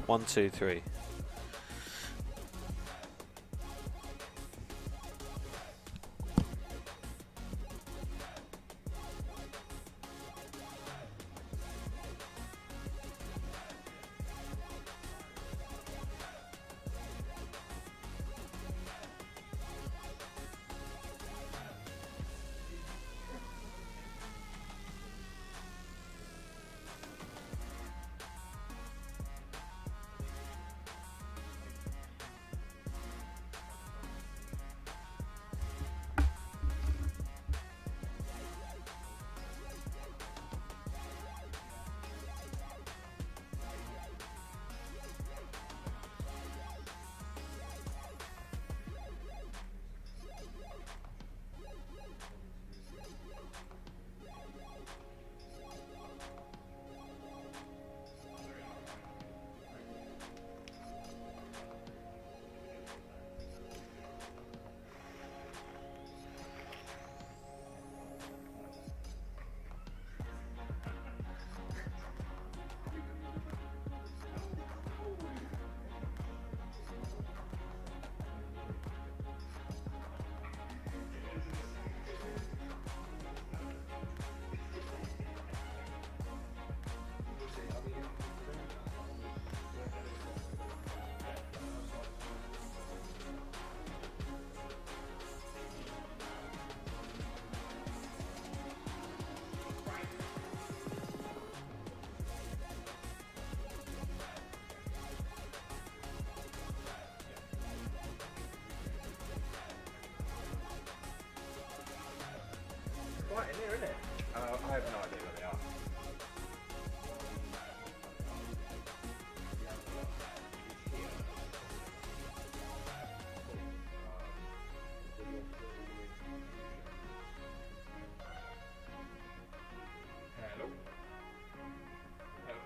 1, 2, 3. Quite in here, isn't it? I have no idea where they are. Hello? Hello?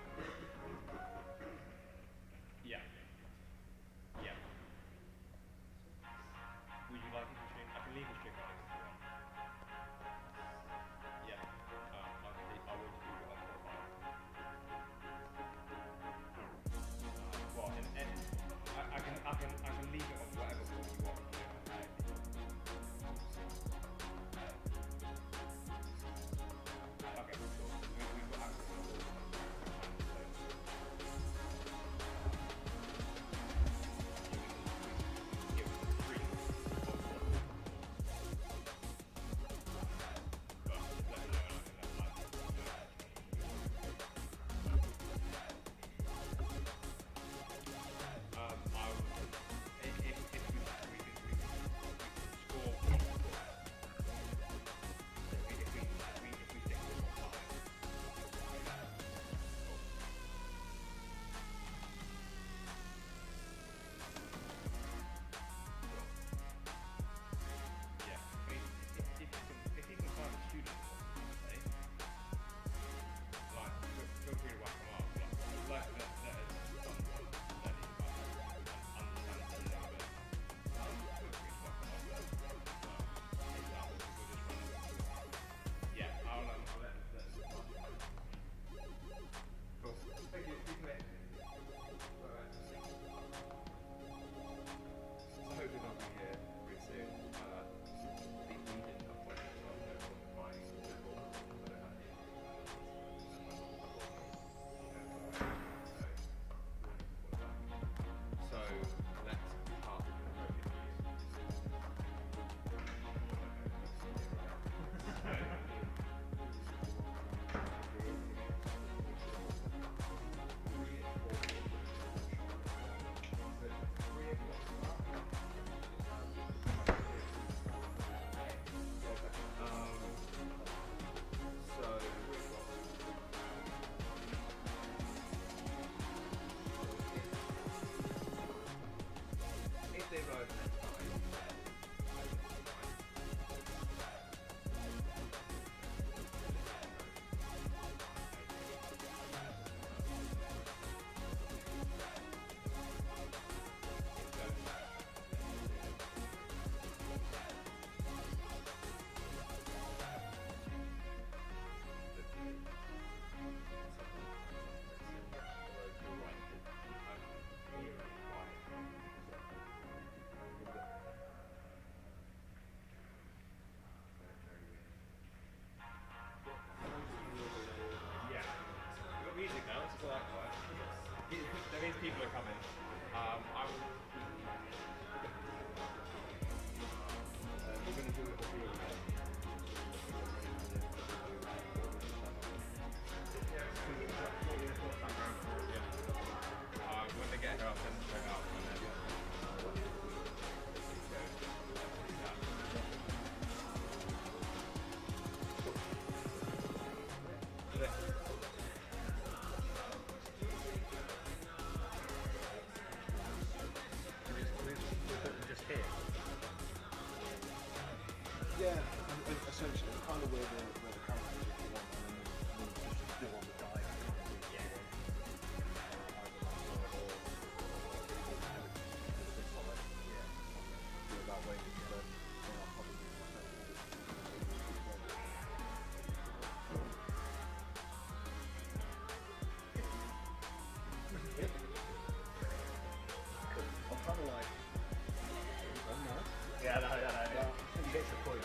Yeah. Yeah. Would you like it to string? I can leave the string on if you want. Yeah. Okay. these people are coming. I will. We're going to do it all. When they get here, I'll send them straight out. And then, just here. Yeah, essentially, kind of where the camera is if you want, and then just do on the dive. Yeah. That way, then I'll probably I'm kind of like, Yeah, no. You get the point.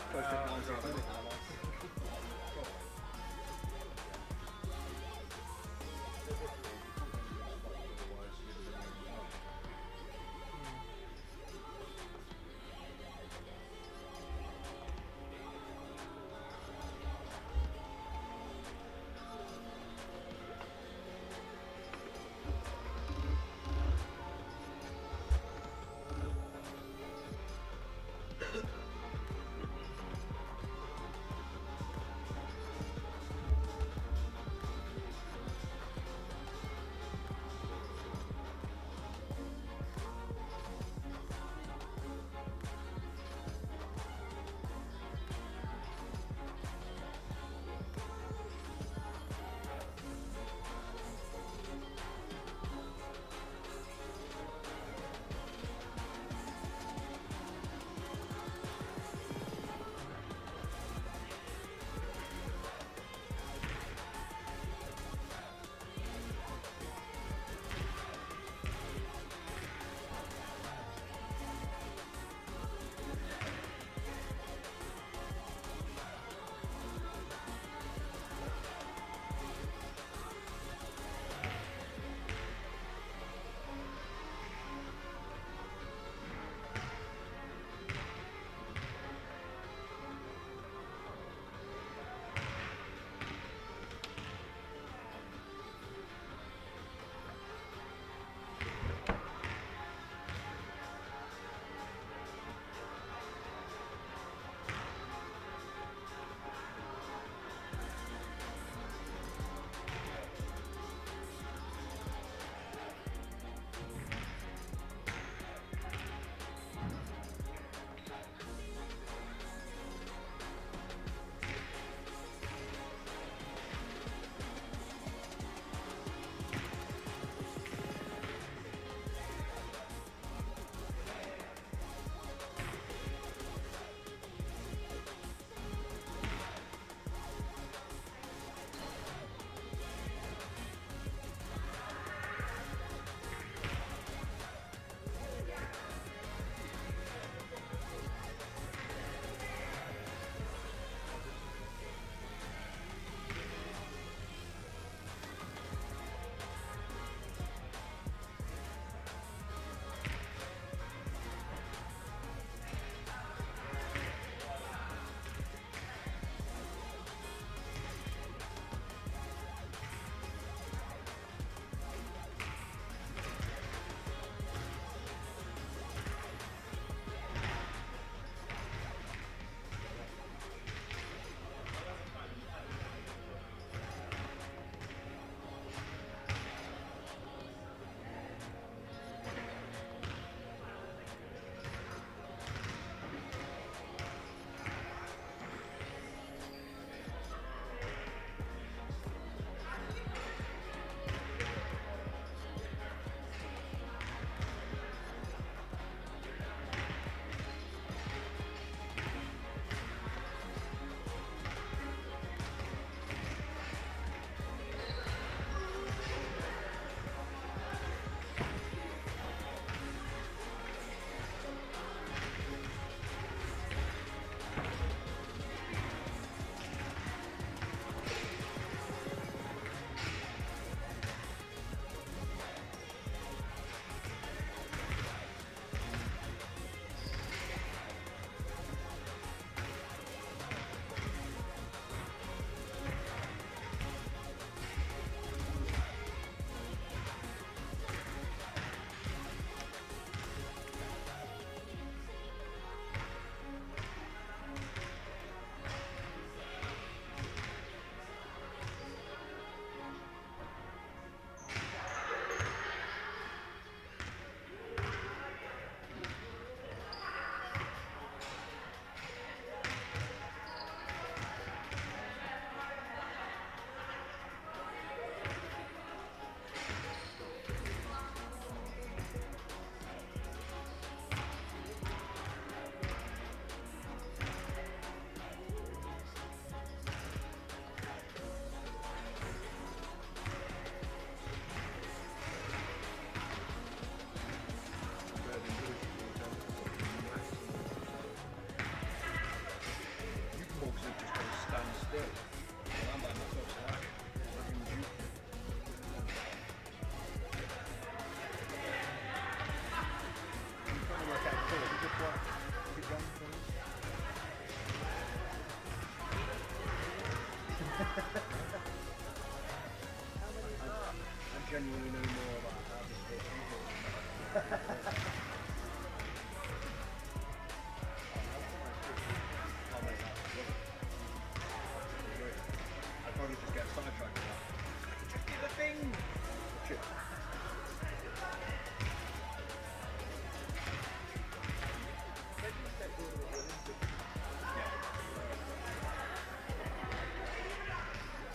genuinely know more about how this works. I'd probably just get sidetracked with that. Just do the thing! Shit.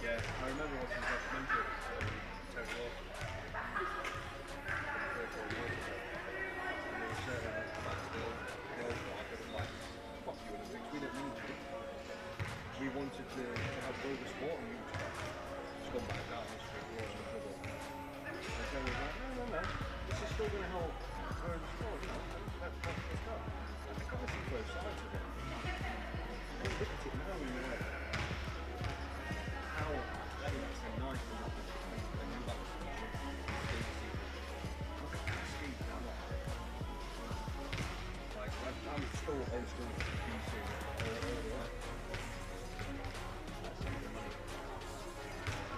Yeah, I remember watching a documentary on Terry Law. 3 or 4 years ago. And they were saying about the old guy that was like, fuck you Olympics, we don't need you. We wanted to have global sport and you just gone back down the street, we're all in trouble. And Terry was like, no, this is still going to help grow the sport, you know? Let's go. And I can't see both sides of it. Look at it now in your head. How it's a nice and a new balance. Look at that speed now. Like, I'm still old school PC all the way. That's the money.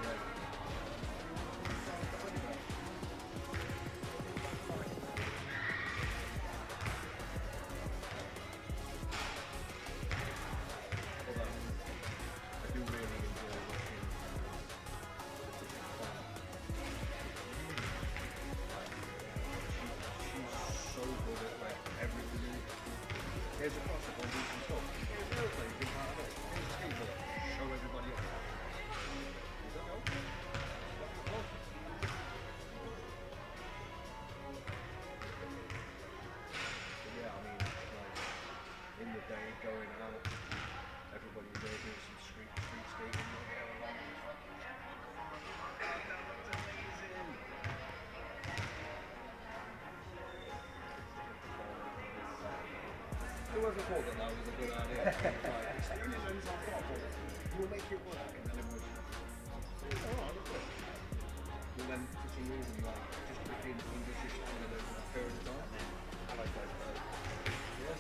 Yeah. I do really enjoy watching she's so good at like everything. Here's a cross up on decent stuff. Here's an airplane, you can part of it. Here's a skateboard. Show everybody up. Is that no? Yeah, I mean, like, in the day, going out, everybody's there doing some street skating. Whoever thought that was a good idea? Like, it's the only lens I've got, but we'll make it work, and then everyone's like, alright, look good. Well then, for some reason, like, just became English standard over that period of time. I like that. Yeah.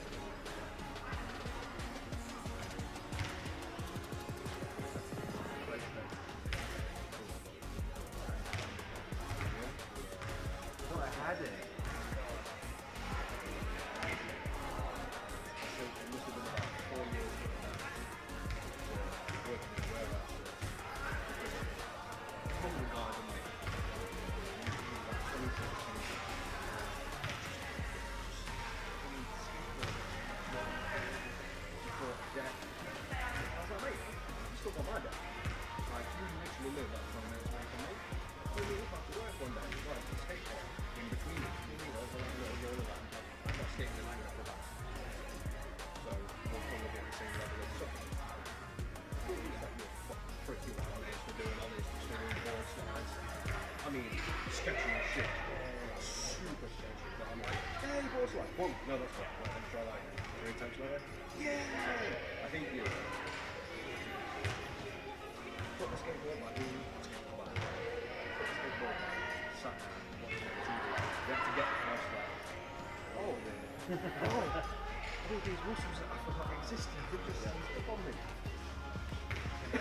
I had it. So it must have been about 4 years ago now. Working in the warehouse. Humble guys and like, about 2017. Yeah. I was like, mate, you still got my dad. Like, you literally live like 20 minutes away from me. We'll meet up after work one day. Like, skate park in between us. You know, for like a little roller van. I'm not skating in Niagara for that. So, we'll probably be at the same level of stuff. It's like, you're fucking pretty well on this. We're doing all this. We're doing board slides. I mean, sketchy as shit. Super sketchy. But I'm like, hey, board slide. Whoa. No, that's not. Let me try that again. 3 times later. Yeah! I think you. Put the skateboard like we skateboard. Put the skateboard sat watching the TV. We have to get the house like, oh, all these whistles that I forgot existed, they've just sneaked up on me. Yeah.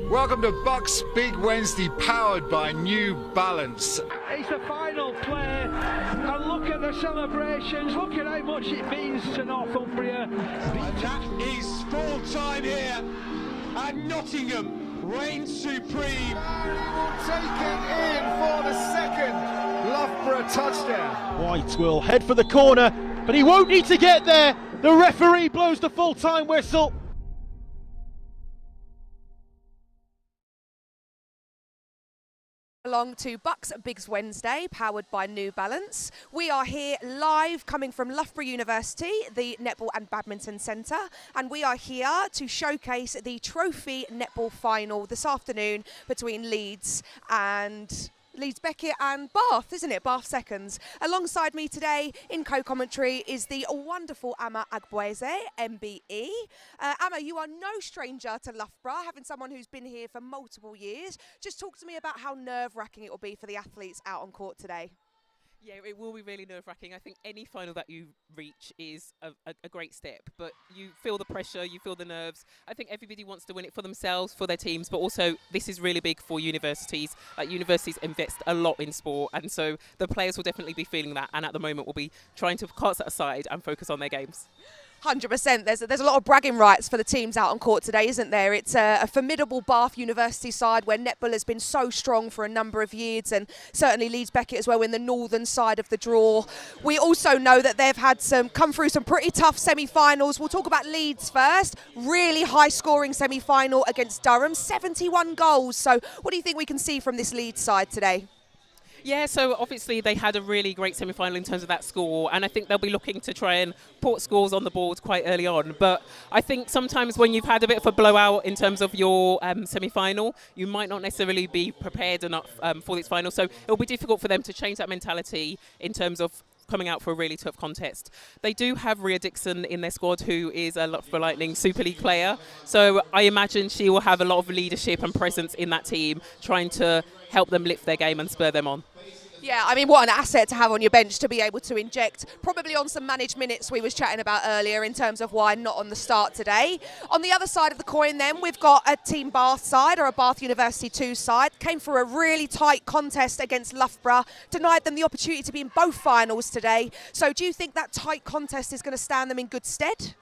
Welcome to BUCS Big Wednesday, powered by New Balance. It's the final play, and look at the celebrations, look at how much it means to Northumbria. And that is full time here, and Nottingham reigns supreme. Will take it in for the second Loughborough touchdown. White will head for the corner, but he won't need to get there. The referee blows the full-time whistle. Along to BUCS Big Wednesday, powered by New Balance. We are here live, coming from Loughborough University, the Netball and Badminton Centre, and we are here to showcase the Trophy Netball Final this afternoon between Leeds Beckett and Bath, isn't it? Bath Seconds. Alongside me today in co-commentary is the wonderful Agbeze, MBE. Amma, you are no stranger to Loughborough, having someone who's been here for multiple years. Just talk to me about how nerve-wracking it will be for the athletes out on court today. Yeah, it will be really nerve-wracking. I think any final that you reach is a great step, but you feel the pressure, you feel the nerves. I think everybody wants to win it for themselves, for their teams, but also this is really big for universities. Universities invest a lot in sport, and so the players will definitely be feeling that, and at the moment will be trying to cast that aside and focus on their games. 100%. There's a lot of bragging rights for the teams out on court today, isn't there? It's a formidable Bath University side where netball has been so strong for a number of years, and certainly Leeds Beckett as well in the northern side of the draw. We also know that they've had come through some pretty tough semi-finals. We'll talk about Leeds first. Really high-scoring semi-final against Durham, 71 goals. So what do you think we can see from this Leeds side today? Yeah, so obviously they had a really great semi-final in terms of that score, and I think they'll be looking to try and put scores on the board quite early on. But I think sometimes when you've had a bit of a blowout in terms of your semi-final, you might not necessarily be prepared enough for this final. So it'll be difficult for them to change that mentality in terms of coming out for a really tough contest. They do have Rhea Dixon in their squad, who is a Loughborough Lightning Super League player. So I imagine she will have a lot of leadership and presence in that team, trying to help them lift their game and spur them on. Yeah, I mean, what an asset to have on your bench to be able to inject, probably on some managed minutes we was chatting about earlier in terms of why not on the start today. On the other side of the coin then, we've got a Team Bath side, or a Bath University 2 side. Came for a really tight contest against Loughborough, denied them the opportunity to be in both finals today. So do you think that tight contest is going to stand them in good stead?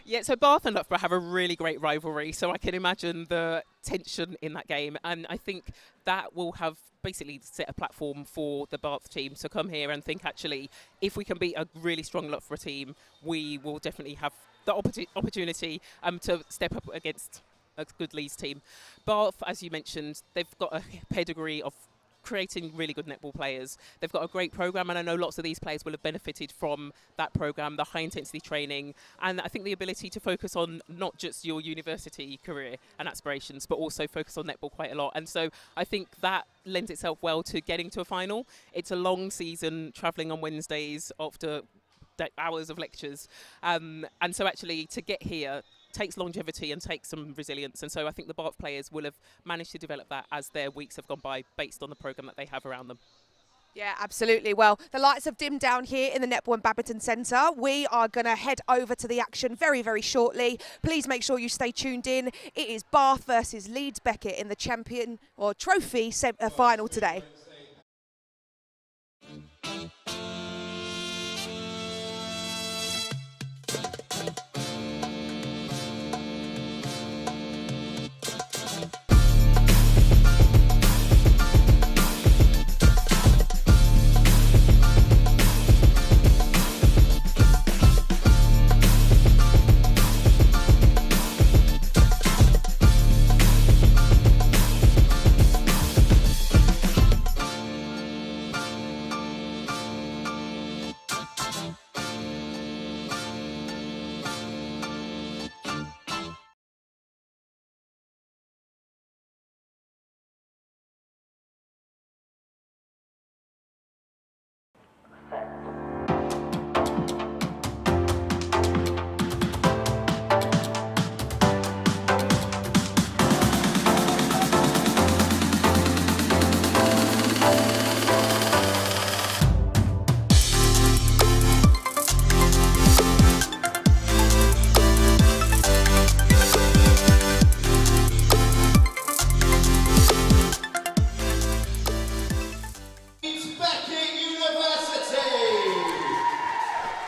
Yeah, so Bath and Loughborough have a really great rivalry, so I can imagine the tension in that game, and I think that will have basically set a platform for the Bath team to come here and think, actually, if we can beat a really strong Loughborough team, we will definitely have the opportunity to step up against a good Leeds team. Bath, as you mentioned, they've got a pedigree of creating really good netball players. They've got a great program, and I know lots of these players will have benefited from that program, the high intensity training, and I think the ability to focus on not just your university career and aspirations, but also focus on netball quite a lot. And so I think that lends itself well to getting to a final. It's a long season, travelling on Wednesdays after hours of lectures, and so actually to get here takes longevity and takes some resilience, and so I think the Bath players will have managed to develop that as their weeks have gone by, based on the programme that they have around them. Yeah, absolutely. Well, the lights have dimmed down here in the Netball and Badminton Centre. We are going to head over to the action very, very shortly. Please make sure you stay tuned in. It is Bath versus Leeds Beckett in the champion or trophy final today.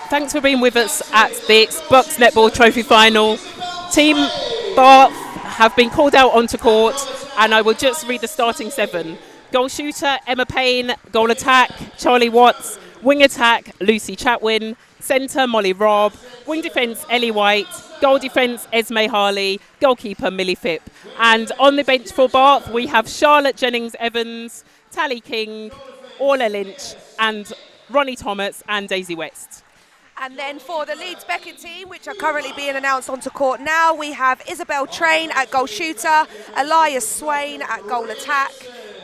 Thanks for being with us at the BUCS Netball Trophy Final. Team Bath have been called out onto court, and I will just read the starting 7. Goal shooter, Emma Payne. Goal attack, Charlie Watts. Wing attack, Lucy Chatwin. Centre, Molly Robb. Wing defence, Ellie White. Goal defence, Esme Harley. Goalkeeper, Millie Phipp. And on the bench for Bath, we have Charlotte Jennings-Evans, Tally King, Orla Lynch, and Ronnie Thomas and Daisy West. And then for the Leeds Beckett team, which are currently being announced onto court now, we have Isabel Train at goal shooter, Elias Swain at goal attack,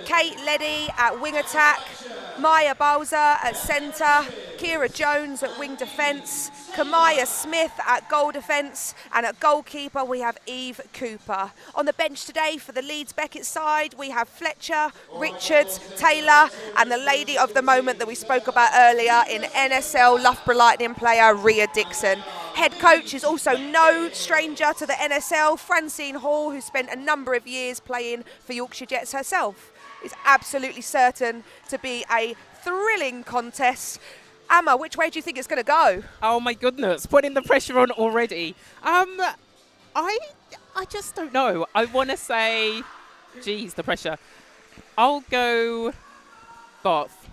Kate Leddy at wing attack, Maya Bowser at centre, Kira Jones at wing defence, Kamaya Smith at goal defence, and at goalkeeper we have Eve Cooper. On the bench today for the Leeds Beckett side, we have Fletcher, Richards, Taylor, and the lady of the moment that we spoke about earlier in NSL Loughborough Lightning player Rhea Dixon. Head coach is also no stranger to the NSL, Francine Hall, who spent a number of years playing for Yorkshire Jets herself. It's absolutely certain to be a thrilling contest. Amma, which way do you think it's going to go? Oh my goodness, putting the pressure on already. I just don't know. I want to say, geez, the pressure. I'll go Bath.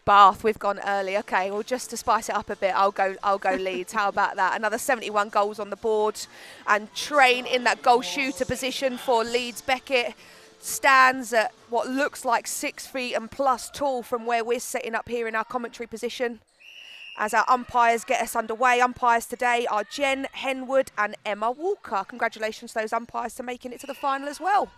Bath, we've gone early. Okay, well, just to spice it up a bit, I'll go Leeds. How about that? Another 71 goals on the board, and Train in that goal shooter position for Leeds Beckett. Stands at what looks like 6 feet and plus tall from where we're sitting up here in our commentary position. As our umpires get us underway, umpires today are Jen Henwood and Emma Walker. Congratulations to those umpires for making it to the final as well.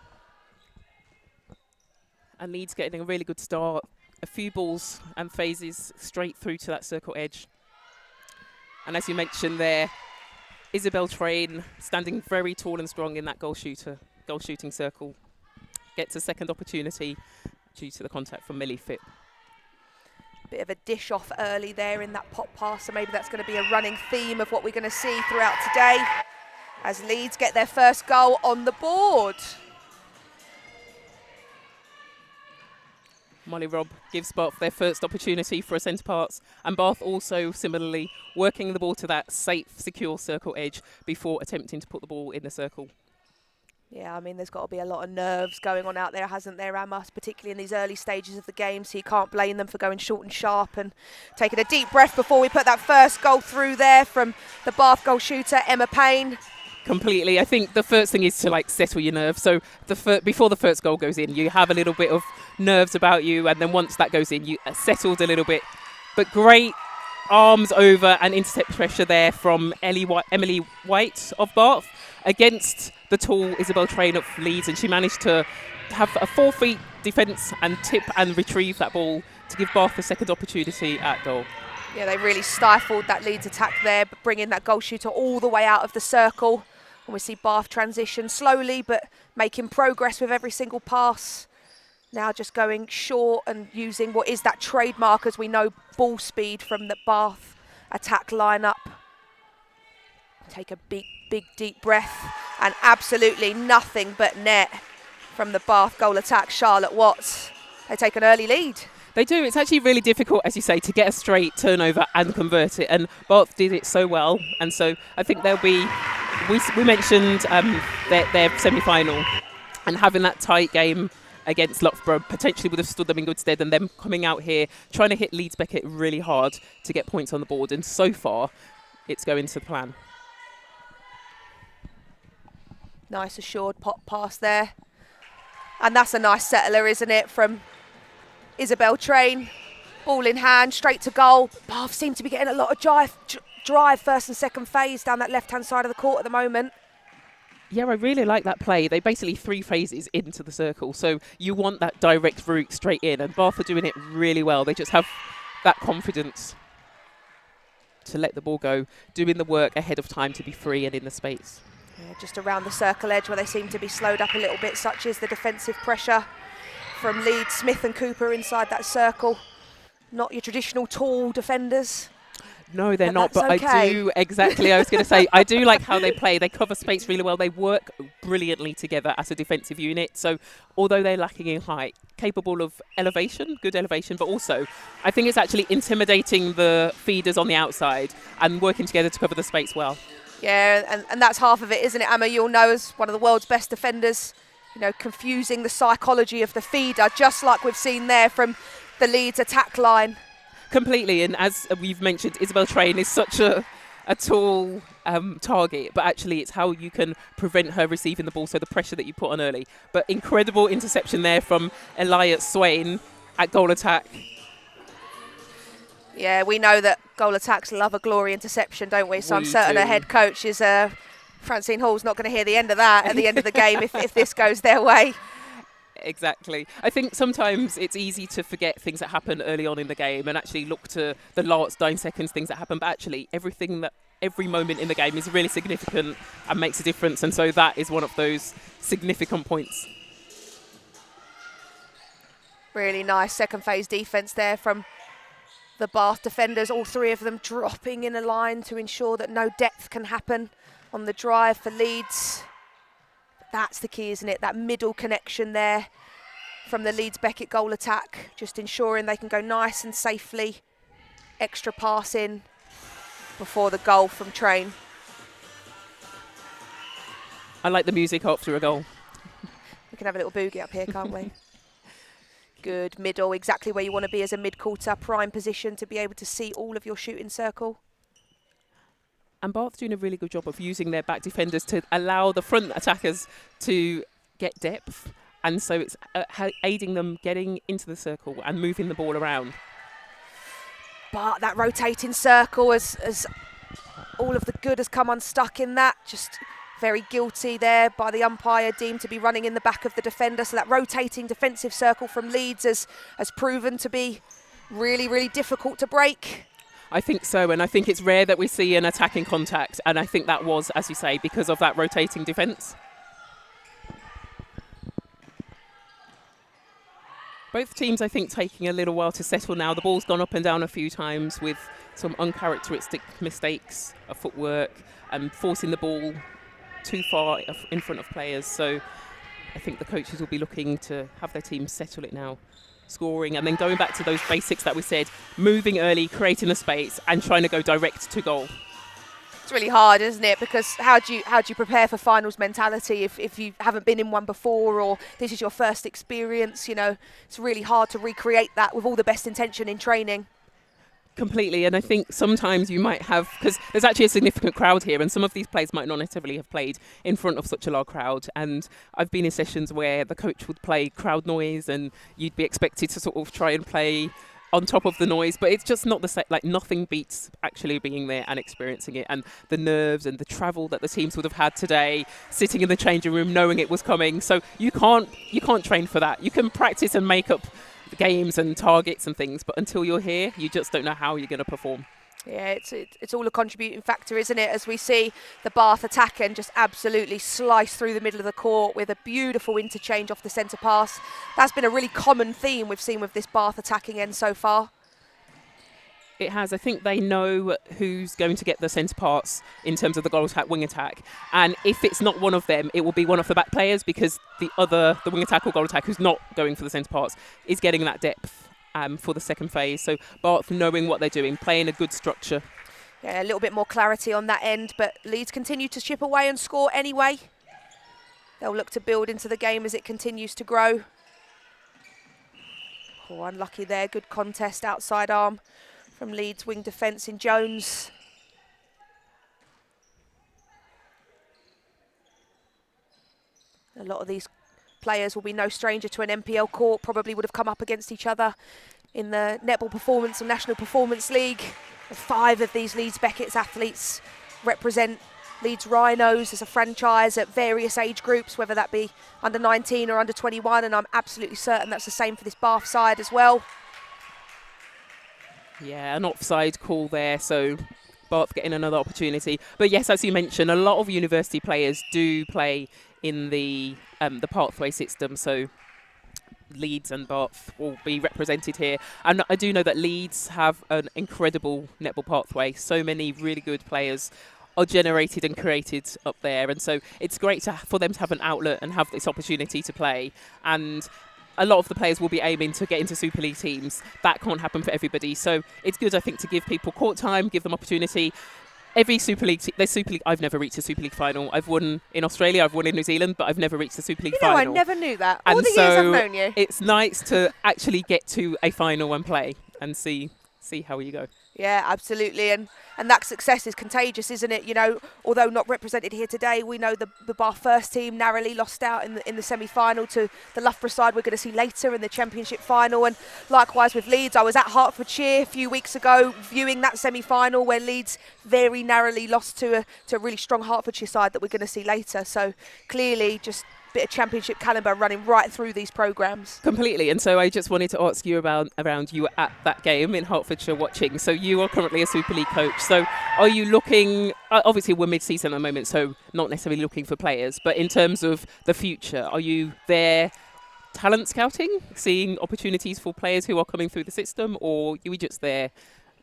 And Leeds getting a really good start. A few balls and phases straight through to that circle edge. And as you mentioned there, Isabel Train standing very tall and strong in that goal shooting circle. Gets a second opportunity due to the contact from Millie Phipp. Bit of a dish off early there in that pop pass, so maybe that's going to be a running theme of what we're going to see throughout today as Leeds get their first goal on the board. Molly Robb gives Bath their first opportunity for a centre pass, and Bath also similarly working the ball to that safe, secure circle edge before attempting to put the ball in the circle. Yeah, I mean, there's got to be a lot of nerves going on out there, hasn't there, Amos, particularly in these early stages of the game, so you can't blame them for going short and sharp and taking a deep breath before we put that first goal through there from the Bath goal shooter, Emma Payne. Completely. I think the first thing is to like settle your nerves. So before the first goal goes in, you have a little bit of nerves about you, and then once that goes in, you are settled a little bit. But great arms over and intercept pressure there from Emily White of Bath against the tall Isabel Train of Leeds, and she managed to have a 4 feet defence and tip and retrieve that ball to give Bath a second opportunity at goal. Yeah, they really stifled that Leeds attack there, but bringing that goal shooter all the way out of the circle. And we see Bath transition slowly, but making progress with every single pass. Now just going short and using what is that trademark, as we know, ball speed from the Bath attack lineup. Take a big, deep breath, and absolutely nothing but net from the Bath goal attack. Charlotte Watts, they take an early lead. They do. It's actually really difficult, as you say, to get a straight turnover and convert it. And Bath did it so well. And so I think there'll be, we mentioned their semi-final, and having that tight game against Loughborough potentially would have stood them in good stead, and them coming out here trying to hit Leeds Beckett really hard to get points on the board. And so far, it's going to plan. Nice assured pop pass there. And that's a nice settler, isn't it, from Isabel Train. Ball in hand, straight to goal. Bath seem to be getting a lot of drive first and second phase down that left-hand side of the court at the moment. Yeah, I really like that play. They basically 3 phases into the circle, so you want that direct route straight in, and Bath are doing it really well. They just have that confidence to let the ball go, doing the work ahead of time to be free and in the space. Yeah, just around the circle edge where they seem to be slowed up a little bit, such as the defensive pressure from Leeds, Smith and Cooper inside that circle. Not your traditional tall defenders. No, they're not, but okay. I do, exactly, I was going to say, I do like how they play. They cover space really well. They work brilliantly together as a defensive unit. So although they're lacking in height, capable of elevation, good elevation, but also I think it's actually intimidating the feeders on the outside and working together to cover the space well. Yeah, and that's half of it, isn't it, Emma? You'll know, as one of the world's best defenders, you know, confusing the psychology of the feeder, just like we've seen there from the Leeds attack line. Completely, and as we've mentioned, Isabel Train is such a tall target, but actually it's how you can prevent her receiving the ball, so the pressure that you put on early. But incredible interception there from Elias Swain at goal attack. Yeah, we know that goal attacks love a glory interception, don't we? So I'm certain her head coach is Francine Hall's not going to hear the end of that at the end of the game if this goes their way. Exactly. I think sometimes it's easy to forget things that happen early on in the game and actually look to the last 9 seconds, things that happen. But actually, every moment in the game is really significant and makes a difference. And so that is one of those significant points. Really nice second phase defence there from the Bath defenders, all 3 of them dropping in a line to ensure that no depth can happen on the drive for Leeds. That's the key, isn't it? That middle connection there from the Leeds Beckett goal attack, just ensuring they can go nice and safely. Extra pass in before the goal from Train. I like the music after a goal. We can have a little boogie up here, can't we? Good middle, exactly where you want to be as a mid-quarter, prime position to be able to see all of your shooting circle. And Bath doing a really good job of using their back defenders to allow the front attackers to get depth. And so it's aiding them getting into the circle and moving the ball around. But that rotating circle, as all of the good has come unstuck in that, just very guilty there by the umpire, deemed to be running in the back of the defender. So that rotating defensive circle from Leeds has proven to be really, really difficult to break. I think so, and I think it's rare that we see an attacking contact, and I think that was, as you say, because of that rotating defence. Both teams, I think, taking a little while to settle now. The ball's gone up and down a few times with some uncharacteristic mistakes of footwork and forcing the ball too far in front of players. So I think the coaches will be looking to have their team settle it now, scoring, and then going back to those basics that we said, moving early, creating the space and trying to go direct to goal. It's really hard, isn't it? Because how do you prepare for finals mentality if you haven't been in one before, or this is your first experience? You know, it's really hard to recreate that with all the best intention in training. Completely, and I think sometimes you might have, because there's actually a significant crowd here, and some of these players might not necessarily have played in front of such a large crowd. And I've been in sessions where the coach would play crowd noise, and you'd be expected to sort of try and play on top of the noise, but it's just not the same. Like, nothing beats actually being there and experiencing it, and the nerves and the travel that the teams would have had today, sitting in the changing room knowing it was coming. So you can't train for that. You can practice and make up games and targets and things, but until you're here, you just don't know how you're going to perform. Yeah, it's all a contributing factor, isn't it? As we see the Bath attack and just absolutely slice through the middle of the court with a beautiful interchange off the centre pass. That's been a really common theme we've seen with this Bath attacking end so far. It has. I think they know who's going to get the centre pass in terms of the goal attack, wing attack. And if it's not one of them, it will be one of the back players, because the wing attack or goal attack who's not going for the centre pass is getting that depth for the second phase. So Bath knowing what they're doing, playing a good structure. Yeah, a little bit more clarity on that end, but Leeds continue to chip away and score anyway. They'll look to build into the game as it continues to grow. Oh, unlucky there. Good contest, outside arm from Leeds wing defence in Jones. A lot of these players will be no stranger to an NPL court, probably would have come up against each other in the Netball Performance and National Performance League. 5 of these Leeds Beckett's athletes represent Leeds Rhinos as a franchise at various age groups, whether that be under 19 or under 21, and I'm absolutely certain that's the same for this Bath side as well. Yeah, an offside call there, so Bath getting another opportunity. But yes, as you mentioned, a lot of university players do play in the pathway system, so Leeds and Bath will be represented here. And I do know that Leeds have an incredible netball pathway. So many really good players are generated and created up there, and so it's great for them to have an outlet and have this opportunity to play. And a lot of the players will be aiming to get into Super League teams. That can't happen for everybody. So it's good, I think, to give people court time, give them opportunity. Every Super League, I've never reached a Super League final. I've won in Australia, I've won in New Zealand, but I've never reached a Super League final. I never knew that. All the years I've known you. It's nice to actually get to a final and play and see how you go. Yeah, absolutely, and that success is contagious, isn't it? You know, although not represented here today, we know the Bath first team narrowly lost out in the semi-final to the Loughborough side we're going to see later in the championship final. And likewise with Leeds, I was at Hertfordshire a few weeks ago viewing that semi-final where Leeds very narrowly lost to a really strong Hertfordshire side that we're going to see later. So clearly just bit of championship calibre running right through these programmes. Completely, and so I just wanted to ask you around you were at that game in Hertfordshire watching. So you are currently a Super League coach. So are you looking, obviously we're mid-season at the moment, so not necessarily looking for players, but in terms of the future, are you there talent scouting, seeing opportunities for players who are coming through the system, or are you just there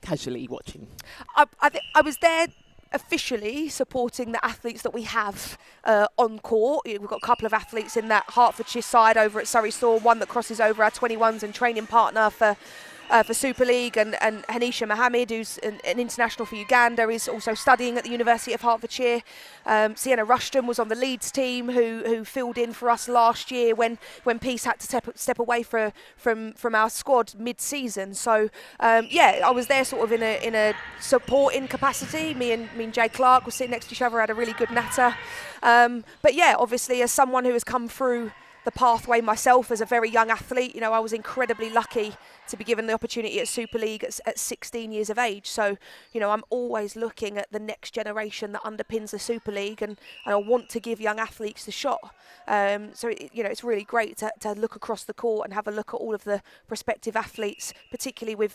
casually watching? I was there officially supporting the athletes that we have on court. We've got a couple of athletes in that Hertfordshire side over at Surrey Storm, one that crosses over our 21s and training partner for Super League, and Hanisha Mohammed, who's an international for Uganda, is also studying at the University of Hertfordshire. Sienna Rushton was on the Leeds team who filled in for us last year when Peace had to step away from our squad mid-season. So yeah, I was there sort of in a supporting capacity. Me and Jay Clark were sitting next to each other, had a really good natter. But yeah, obviously as someone who has come through the pathway myself as a very young athlete, you know, I was incredibly lucky to be given the opportunity at Super League at 16 years of age. So, you know, I'm always looking at the next generation that underpins the Super League, and I want to give young athletes the shot. So, you know, it's really great to look across the court and have a look at all of the prospective athletes, particularly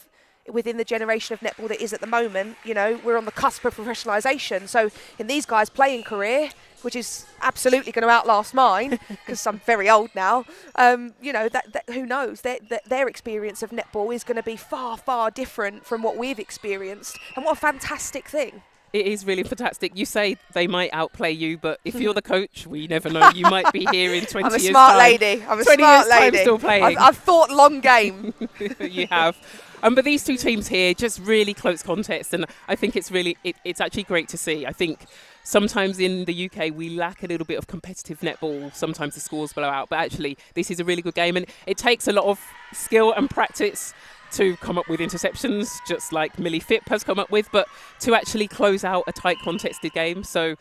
within the generation of netball that is at the moment. You know, we're on the cusp of professionalisation. So in these guys' playing career, which is absolutely going to outlast mine because I'm very old now. You know, that who knows? Their experience of netball is going to be far, far different from what we've experienced. And what a fantastic thing. It is really fantastic. You say they might outplay you, but if you're the coach, we never know. You might be here in 20 years' time. I'm a smart lady. I'm a 20 smart years' time lady. still playing. I've thought long game. You have. But these two teams here, just really close contest, and I think it's really, it's actually great to see. I think sometimes in the UK we lack a little bit of competitive netball. Sometimes the scores blow out, but actually this is a really good game, and it takes a lot of skill and practice to come up with interceptions, just like Millie Phipp has come up with, but to actually close out a tight contested game. So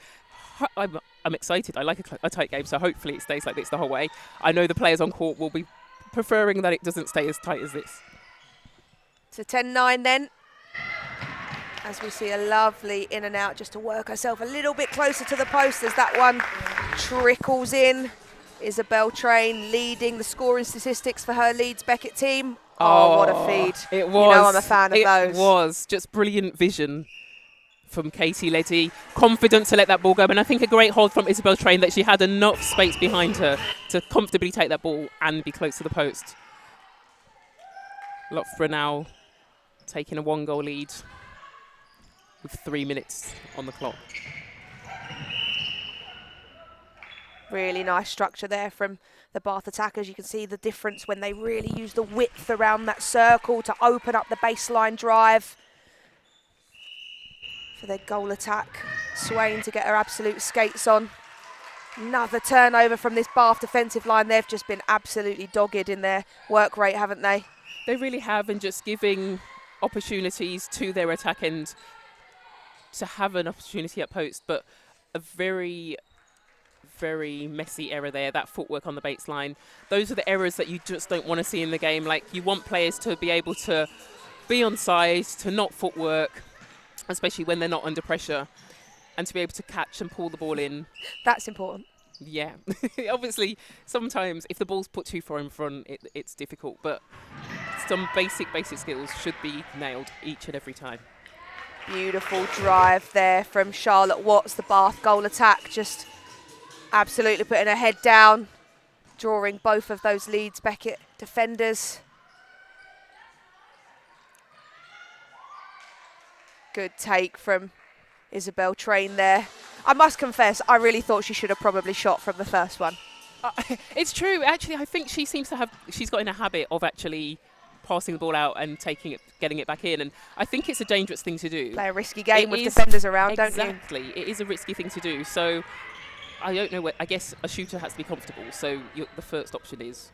I'm excited. I like a tight game, so hopefully it stays like this the whole way. I know the players on court will be preferring that it doesn't stay as tight as this. So 10-9 then, as we see a lovely in and out just to work herself a little bit closer to the post as that one trickles in. Isabel Train leading the scoring statistics for her Leeds Beckett team. Oh, what a feed. It was. You know I'm a fan of those. It was. Just brilliant vision from Katie Leddy. Confident to let that ball go. And I think a great hold from Isabel Train that she had enough space behind her to comfortably take that ball and be close to the post. Loughborough now taking a 1-goal lead with 3 minutes on the clock. Really nice structure there from the Bath attackers. You can see the difference when they really use the width around that circle to open up the baseline drive for their goal attack. Swain to get her absolute skates on. Another turnover from this Bath defensive line. They've just been absolutely dogged in their work rate, haven't they? They really have, and just giving opportunities to their attack end to have an opportunity at post, but a very messy error there, that footwork on the baseline. Those are the errors that you just don't want to see in the game. Like, you want players to be able to be on side, to not footwork, especially when they're not under pressure, and to be able to catch and pull the ball in. That's important. Yeah. Obviously, sometimes if the ball's put too far in front, it's difficult, but some basic skills should be nailed each and every time. Beautiful drive there from Charlotte Watts, the Bath goal attack, just absolutely putting her head down, drawing both of those Leeds Beckett defenders. Good take from Isabel Train there. I must confess, I really thought she should have probably shot from the first one. It's true. Actually, I think she seems to have, she's got in a habit of actually passing the ball out and taking it, getting it back in. And I think it's a dangerous thing to do. Play a risky game with defenders around, don't you? Exactly. It is a risky thing to do. So I don't know. I guess a shooter has to be comfortable. So the first option is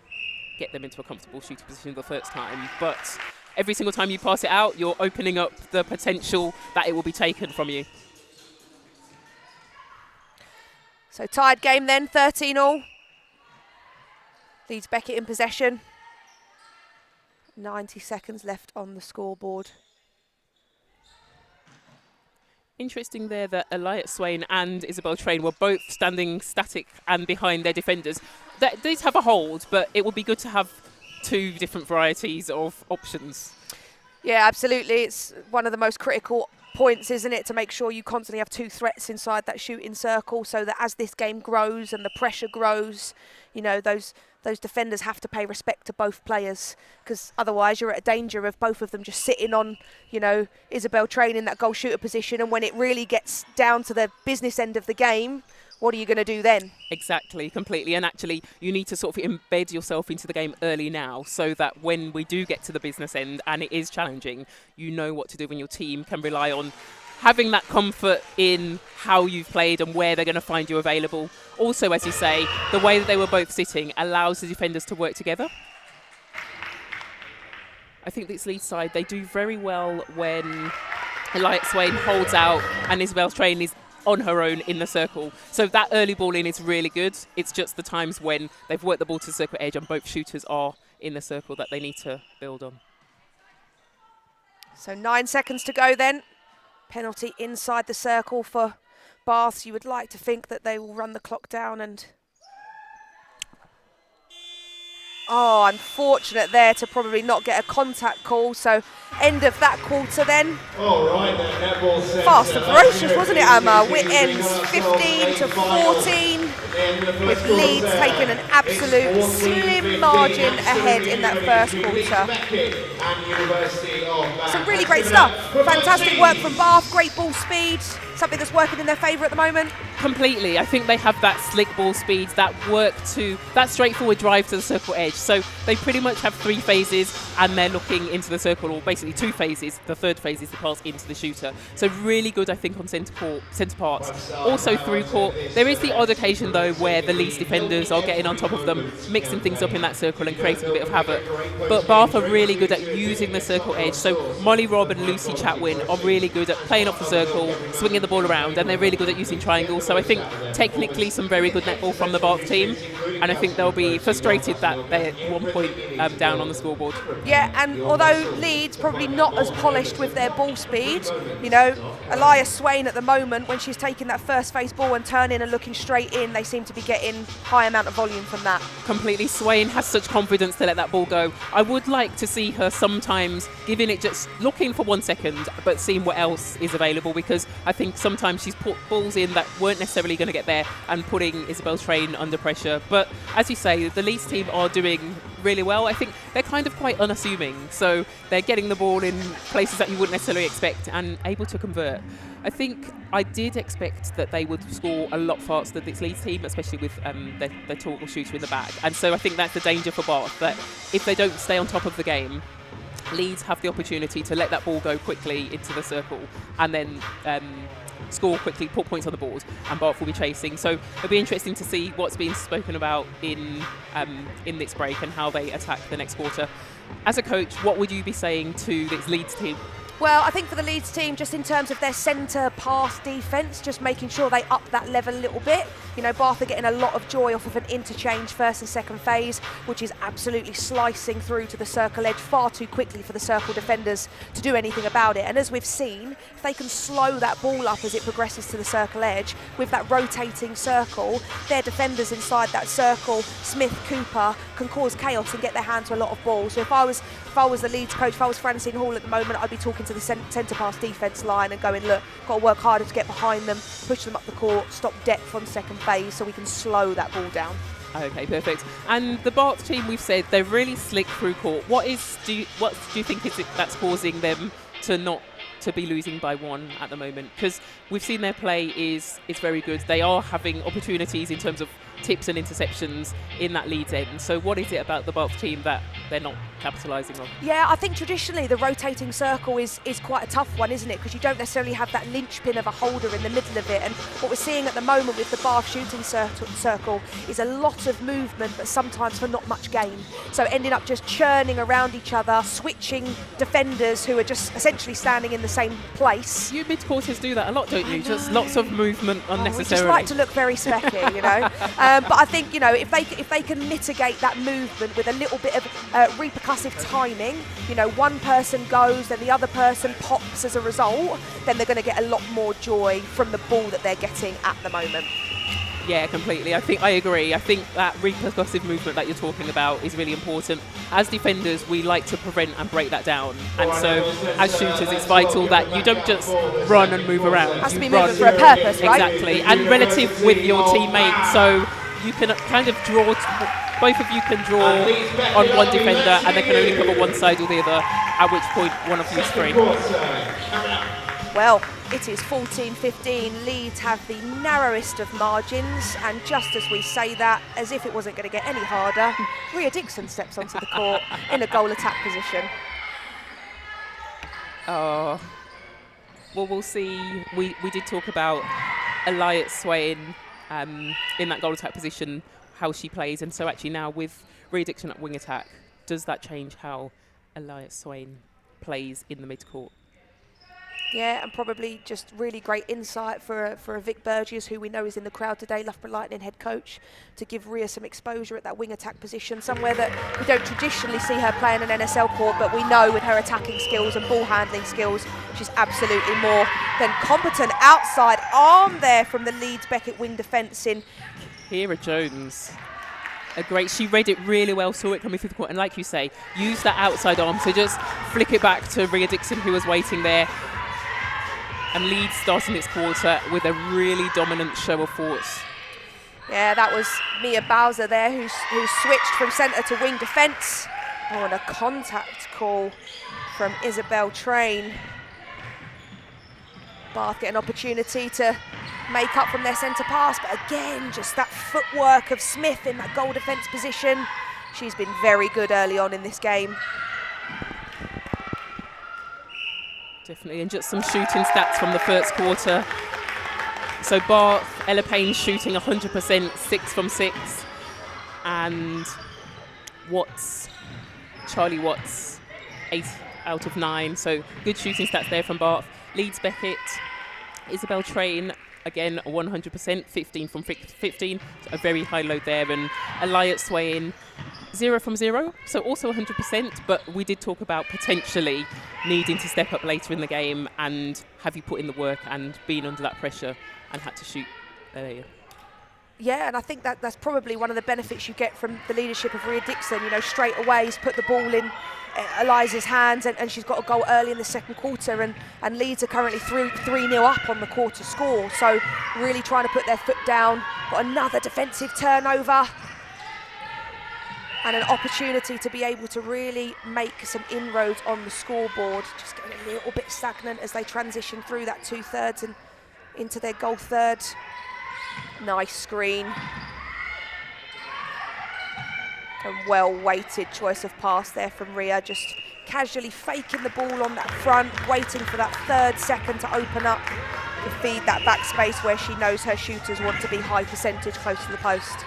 get them into a comfortable shooting position the first time. But every single time you pass it out, you're opening up the potential that it will be taken from you. So tied game then, 13-all. Leeds Beckett in possession. 90 seconds left on the scoreboard. Interesting there that Eliot Swain and Isabel Train were both standing static and behind their defenders. These have a hold, but it would be good to have two different varieties of options. Yeah, absolutely. It's one of the most critical points, isn't it, to make sure you constantly have two threats inside that shooting circle, so that as this game grows and the pressure grows, you know, those defenders have to pay respect to both players, because otherwise you're at a danger of both of them just sitting on, you know, Isabel Train in that goal shooter position, and when it really gets down to the business end of the game, what are you going to do then? Exactly, completely. And actually, you need to sort of embed yourself into the game early now, so that when we do get to the business end and it is challenging, you know what to do, when your team can rely on having that comfort in how you've played and where they're going to find you available. Also, as you say, the way that they were both sitting allows the defenders to work together. I think this Leeds side, they do very well when Eliot Swain holds out and Isabel Train is on her own in the circle. So that early ball in is really good. It's just the times when they've worked the ball to the circle edge and both shooters are in the circle that they need to build on. So 9 seconds to go then. Penalty inside the circle for Bath. You would like to think that they will run the clock down, and Oh, unfortunate there to probably not get a contact call. So end of that quarter then. All right, then, netball centre. Fast and ferocious, wasn't it, Emma? It ends 15 to 14 with Leeds taking an absolute slim margin ahead in that first quarter. Some really great stuff. Fantastic work from Bath, great ball speed, something that's working in their favour at the moment. Completely. I think they have that slick ball speed, that that straightforward drive to the circle edge. So they pretty much have 3 phases and they're looking into the circle, or basically 2 phases. The third phase is the pass into the shooter. So really good, I think, on centre parts. Also through court. There is the odd occasion, though, where the Leeds defenders are getting on top of them, mixing things up in that circle and creating a bit of havoc. But Bath are really good at using the circle edge. So Molly Robb and Lucy Chatwin are really good at playing off the circle, swinging the ball around, and they're really good at using triangles. So I think technically some very good netball from the Bath team, and I think they'll be frustrated that they're 1 point down on the scoreboard. Yeah, and although Leeds probably not as polished with their ball speed, you know, Elias Swain at the moment, when she's taking that first phase ball and turning and looking straight in, they seem to be getting high amount of volume from that. Completely. Swain has such confidence to let that ball go. I would like to see her sometimes giving it, just looking for 1 second, but seeing what else is available, because I think sometimes she's put balls in that weren't necessarily going to get there and putting Isabel Train under pressure. But as you say, the Leeds team are doing really well. I think they're kind of quite unassuming, so they're getting the ball in places that you wouldn't necessarily expect and able to convert. I think I did expect that they would score a lot faster than this Leeds team, especially with their total shooter in the back. And so I think that's the danger for Bath, that if they don't stay on top of the game, Leeds have the opportunity to let that ball go quickly into the circle and then score quickly, put points on the board, and Bath will be chasing. So it'll be interesting to see what's being spoken about in this break and how they attack the next quarter. As a coach, what would you be saying to this Leeds team? Well, I think for the Leeds team, just in terms of their centre pass defence, just making sure they up that level a little bit. You know, Bath are getting a lot of joy off of an interchange first and second phase, which is absolutely slicing through to the circle edge far too quickly for the circle defenders to do anything about it. And as we've seen, if they can slow that ball up as it progresses to the circle edge with that rotating circle, their defenders inside that circle, Smith, Cooper, can cause chaos and get their hand to a lot of balls. So if I was the Leeds coach, if I was Francine Hall at the moment, I'd be talking to the centre pass defence line and going, look, got to work harder to get behind them, push them up the court, stop depth on second phase so we can slow that ball down. Okay, perfect. And the Bath team, we've said they're really slick through court. What do you think is it that's causing them to be losing by 1 at the moment? Because we've seen their play is very good. They are having opportunities in terms of tips and interceptions in that Leeds end. So what is it about the Bath team that they're not capitalising on? Yeah, I think traditionally the rotating circle is quite a tough one, isn't it? Because you don't necessarily have that linchpin of a holder in the middle of it. And what we're seeing at the moment with the Bath shooting circle is a lot of movement, but sometimes for not much gain. So ending up just churning around each other, switching defenders who are just essentially standing in the same place. You mid-quarters do that a lot, don't you? Just lots of movement unnecessarily. We just like to look very specky, you know. But I think, you know, if they can mitigate that movement with a little bit of repercussive timing, you know, one person goes, then the other person pops as a result, then they're going to get a lot more joy from the ball that they're getting at the moment. Yeah, completely. I agree. I think that repercussive movement that you're talking about is really important. As defenders, we like to prevent and break that down. And so, as shooters, it's vital that you don't just run and move around. It has to be moving for a purpose, right? Exactly. And relative with your teammate, so you can kind of draw, both of you can draw on one defender and they can only cover one side or the other, at which point one of you is free. Well, it is 14-15. Leeds have the narrowest of margins, and just as we say that, as if it wasn't going to get any harder, Rhea Dixon steps onto the court in a goal attack position. Oh, well, we'll see. We did talk about Elias Swain in that goal attack position, how she plays, and so actually now with Rhea Dixon at wing attack, does that change how Elias Swain plays in the mid-court? Yeah, and probably just really great insight for a Vic Burgess, who we know is in the crowd today, Loughborough Lightning head coach, to give Rhea some exposure at that wing attack position, somewhere that we don't traditionally see her play in an NSL court, but we know with her attacking skills and ball handling skills, she's absolutely more than competent. Outside arm there from the Leeds Beckett wing defence in. Hera Jones. She read it really well, saw it coming through the court, and like you say, used that outside arm to just flick it back to Rhea Dixon, who was waiting there. And Leeds starting its quarter with a really dominant show of force. Yeah, that was Mia Bowser there who switched from centre to wing defence. Oh, and a contact call from Isabel Train. Bath get an opportunity to make up from their centre pass, but again, just that footwork of Smith in that goal defence position. She's been very good early on in this game. Definitely, and just some shooting stats from the first quarter. So Bath, Ella Payne shooting 100%, 6 from 6. And Charlie Watts, 8 out of 9. So good shooting stats there from Bath. Leeds Beckett, Isabel Train, again 100%, 15 from 15. So a very high load there. And Eliot Swain, 0 from 0, so also 100%, but we did talk about potentially needing to step up later in the game. And have you put in the work and been under that pressure and had to shoot? Yeah, and I think that's probably one of the benefits you get from the leadership of Rhea Dixon. You know, straight away he's put the ball in Eliza's hands, and she's got a goal early in the second quarter, and Leeds are currently 3-0 up on the quarter score, so really trying to put their foot down. Got another defensive turnover and an opportunity to be able to really make some inroads on the scoreboard. Just getting a little bit stagnant as they transition through that 2/3 and into their goal third. Nice screen. A well-weighted choice of pass there from Rhea, just casually faking the ball on that front, waiting for that 3rd second to open up to feed that back space where she knows her shooters want to be high percentage close to the post.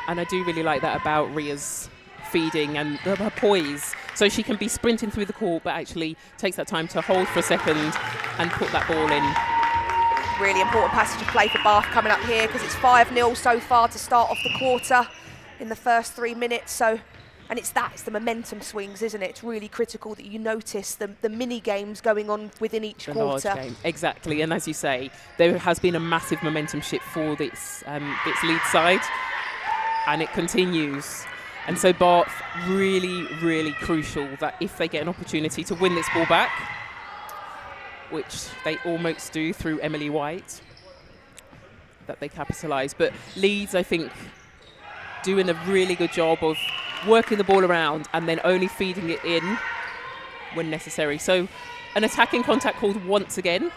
And I do really like that about Rhea's feeding and her poise. So she can be sprinting through the court, but actually takes that time to hold for a second and put that ball in. Really important passage of play for Bath coming up here, because it's 5-0 so far to start off the quarter in the first 3 minutes. So, and it's the momentum swings, isn't it? It's really critical that you notice the mini games going on within each quarter. Large game. Exactly, and as you say, there has been a massive momentum shift for this Leeds side, and it continues. And so Bath, really, really crucial that if they get an opportunity to win this ball back, which they almost do through Emily White, that they capitalise. But Leeds, I think, doing a really good job of working the ball around and then only feeding it in when necessary. So an attacking contact called once again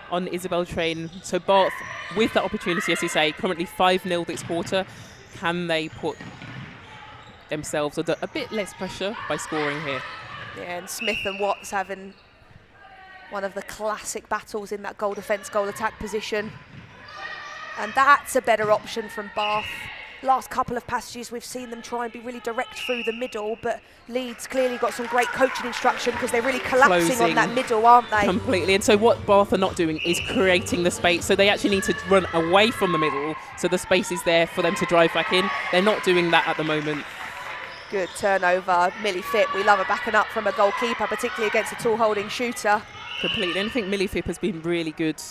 on Isabel Train. So Bath, with that opportunity, as you say, currently 5-0 this quarter, can they put themselves under a bit less pressure by scoring here? Yeah, and Smith and Watts having one of the classic battles in that goal defence, goal attack position. And that's a better option from Bath. Last couple of passages we've seen them try and be really direct through the middle, but Leeds clearly got some great coaching instruction, because they're really collapsing on that middle, aren't they? Completely. And so what Bath are not doing is creating the space. So they actually need to run away from the middle, so the space is there for them to drive back in. They're not doing that at the moment. Good turnover. Millie Phipp, we love her backing up from a goalkeeper, particularly against a tall holding shooter. Completely. And I think Millie Phipp has been really good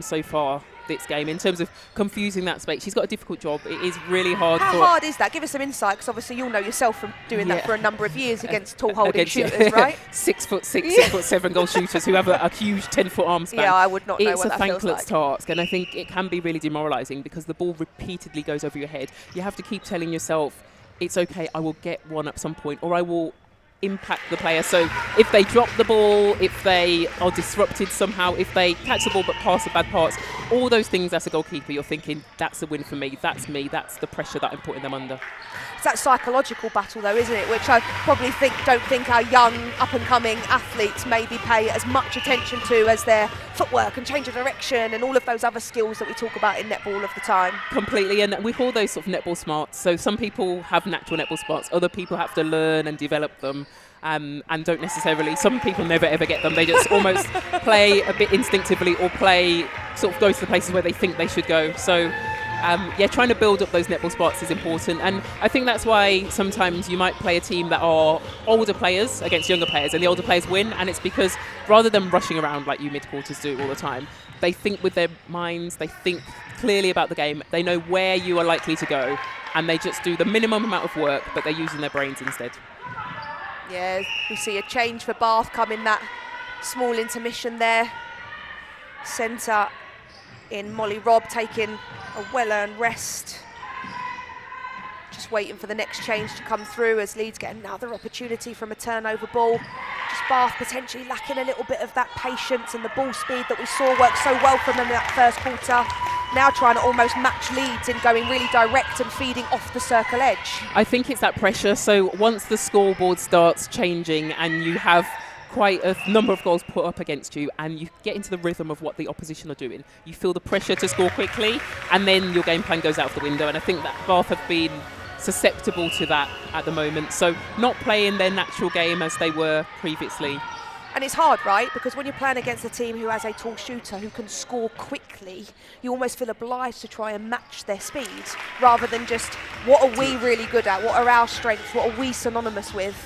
so far this game in terms of confusing that space. She's got a difficult job. It is really hard. How hard is that? Give us some insight, because obviously you'll know yourself from doing that for a number of years against tall holding shooters, right? 6'6", 6'7" goal shooters who have a huge 10-foot arm span. Yeah, I would not know it's what that feels like. It's a thankless task, and I think it can be really demoralising because the ball repeatedly goes over your head. You have to keep telling yourself, it's okay, I will get one at some point, or I will impact the player. So if they drop the ball, if they are disrupted somehow, if they catch the ball but pass the bad parts, all those things as a goalkeeper, you're thinking, that's a win for me, that's the pressure that I'm putting them under. It's that psychological battle though, isn't it, which I probably don't think our young up-and-coming athletes maybe pay as much attention to as their footwork and change of direction and all of those other skills that we talk about in netball all of the time. Completely, and we call those sort of netball smarts. So some people have natural netball smarts, other people have to learn and develop them. And don't necessarily, some people never ever get them. They just almost play a bit instinctively, or play, sort of go to the places where they think they should go. So trying to build up those netball spots is important, and I think that's why sometimes you might play a team that are older players against younger players, and the older players win, and it's because rather than rushing around like you mid-quarters do all the time, they think with their minds, they think clearly about the game, they know where you are likely to go, and they just do the minimum amount of work, but they're using their brains instead. Yeah, we see a change for Bath coming that small intermission there. Centre in Molly Robb taking a well-earned rest. Just waiting for the next change to come through as Leeds get another opportunity from a turnover ball. Just Bath potentially lacking a little bit of that patience and the ball speed that we saw work so well from them in that first quarter. Now trying to almost match Leeds in going really direct and feeding off the circle edge. I think it's that pressure. So once the scoreboard starts changing and you have quite a number of goals put up against you and you get into the rhythm of what the opposition are doing, you feel the pressure to score quickly, and then your game plan goes out of the window. And I think that Bath have been susceptible to that at the moment, so not playing their natural game as they were previously. And it's hard, right? Because when you're playing against a team who has a tall shooter who can score quickly, you almost feel obliged to try and match their speed rather than just, what are we really good at? What are our strengths? What are we synonymous with?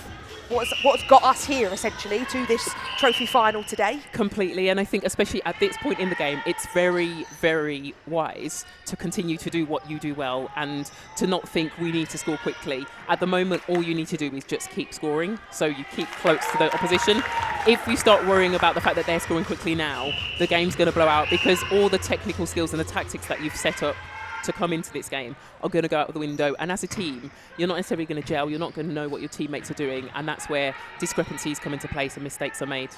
What's got us here, essentially, to this trophy final today? Completely, and I think especially at this point in the game, it's very, very wise to continue to do what you do well and to not think we need to score quickly. At the moment, all you need to do is just keep scoring, so you keep close to the opposition. If you start worrying about the fact that they're scoring quickly now, the game's going to blow out, because all the technical skills and the tactics that you've set up to come into this game are going to go out the window. And as a team, you're not necessarily going to gel, you're not going to know what your teammates are doing, and that's where discrepancies come into place and mistakes are made.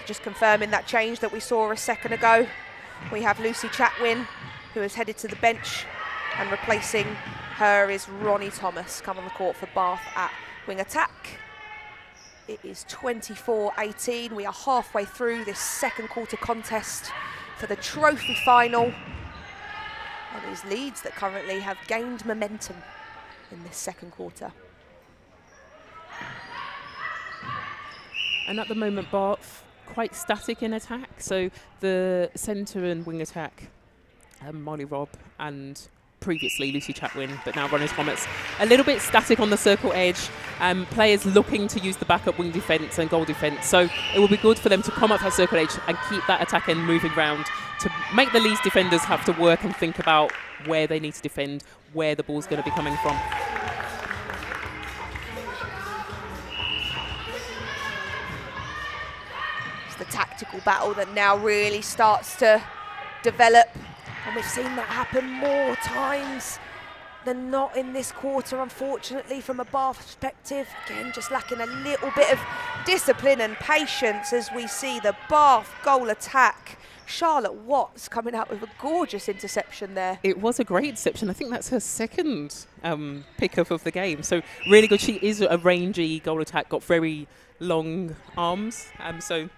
Just confirming that change that we saw a second ago, we have Lucy Chatwin, who has headed to the bench, and replacing her is Ronnie Thomas, come on the court for Bath at wing attack. It is 24-18. We are halfway through this second quarter contest for the trophy final. And it is Leeds that currently have gained momentum in this second quarter. And at the moment, Bath quite static in attack. So the centre and wing attack, Molly Robb and previously Lucy Chatwin, but now Ronnie Thomas, a little bit static on the circle edge. Players looking to use the backup wing defence and goal defence. So it will be good for them to come up that circle edge and keep that attack end moving round to make the Leeds defenders have to work and think about where they need to defend, where the ball's going to be coming from. It's the tactical battle that now really starts to develop, and we've seen that happen more times than not in this quarter, unfortunately, from a Bath perspective. Again, just lacking a little bit of discipline and patience as we see the Bath goal attack. Charlotte Watts coming out with a gorgeous interception there. It was a great interception. I think that's her second pickup of the game. So really good. She is a rangy goal attack, got very long arms, so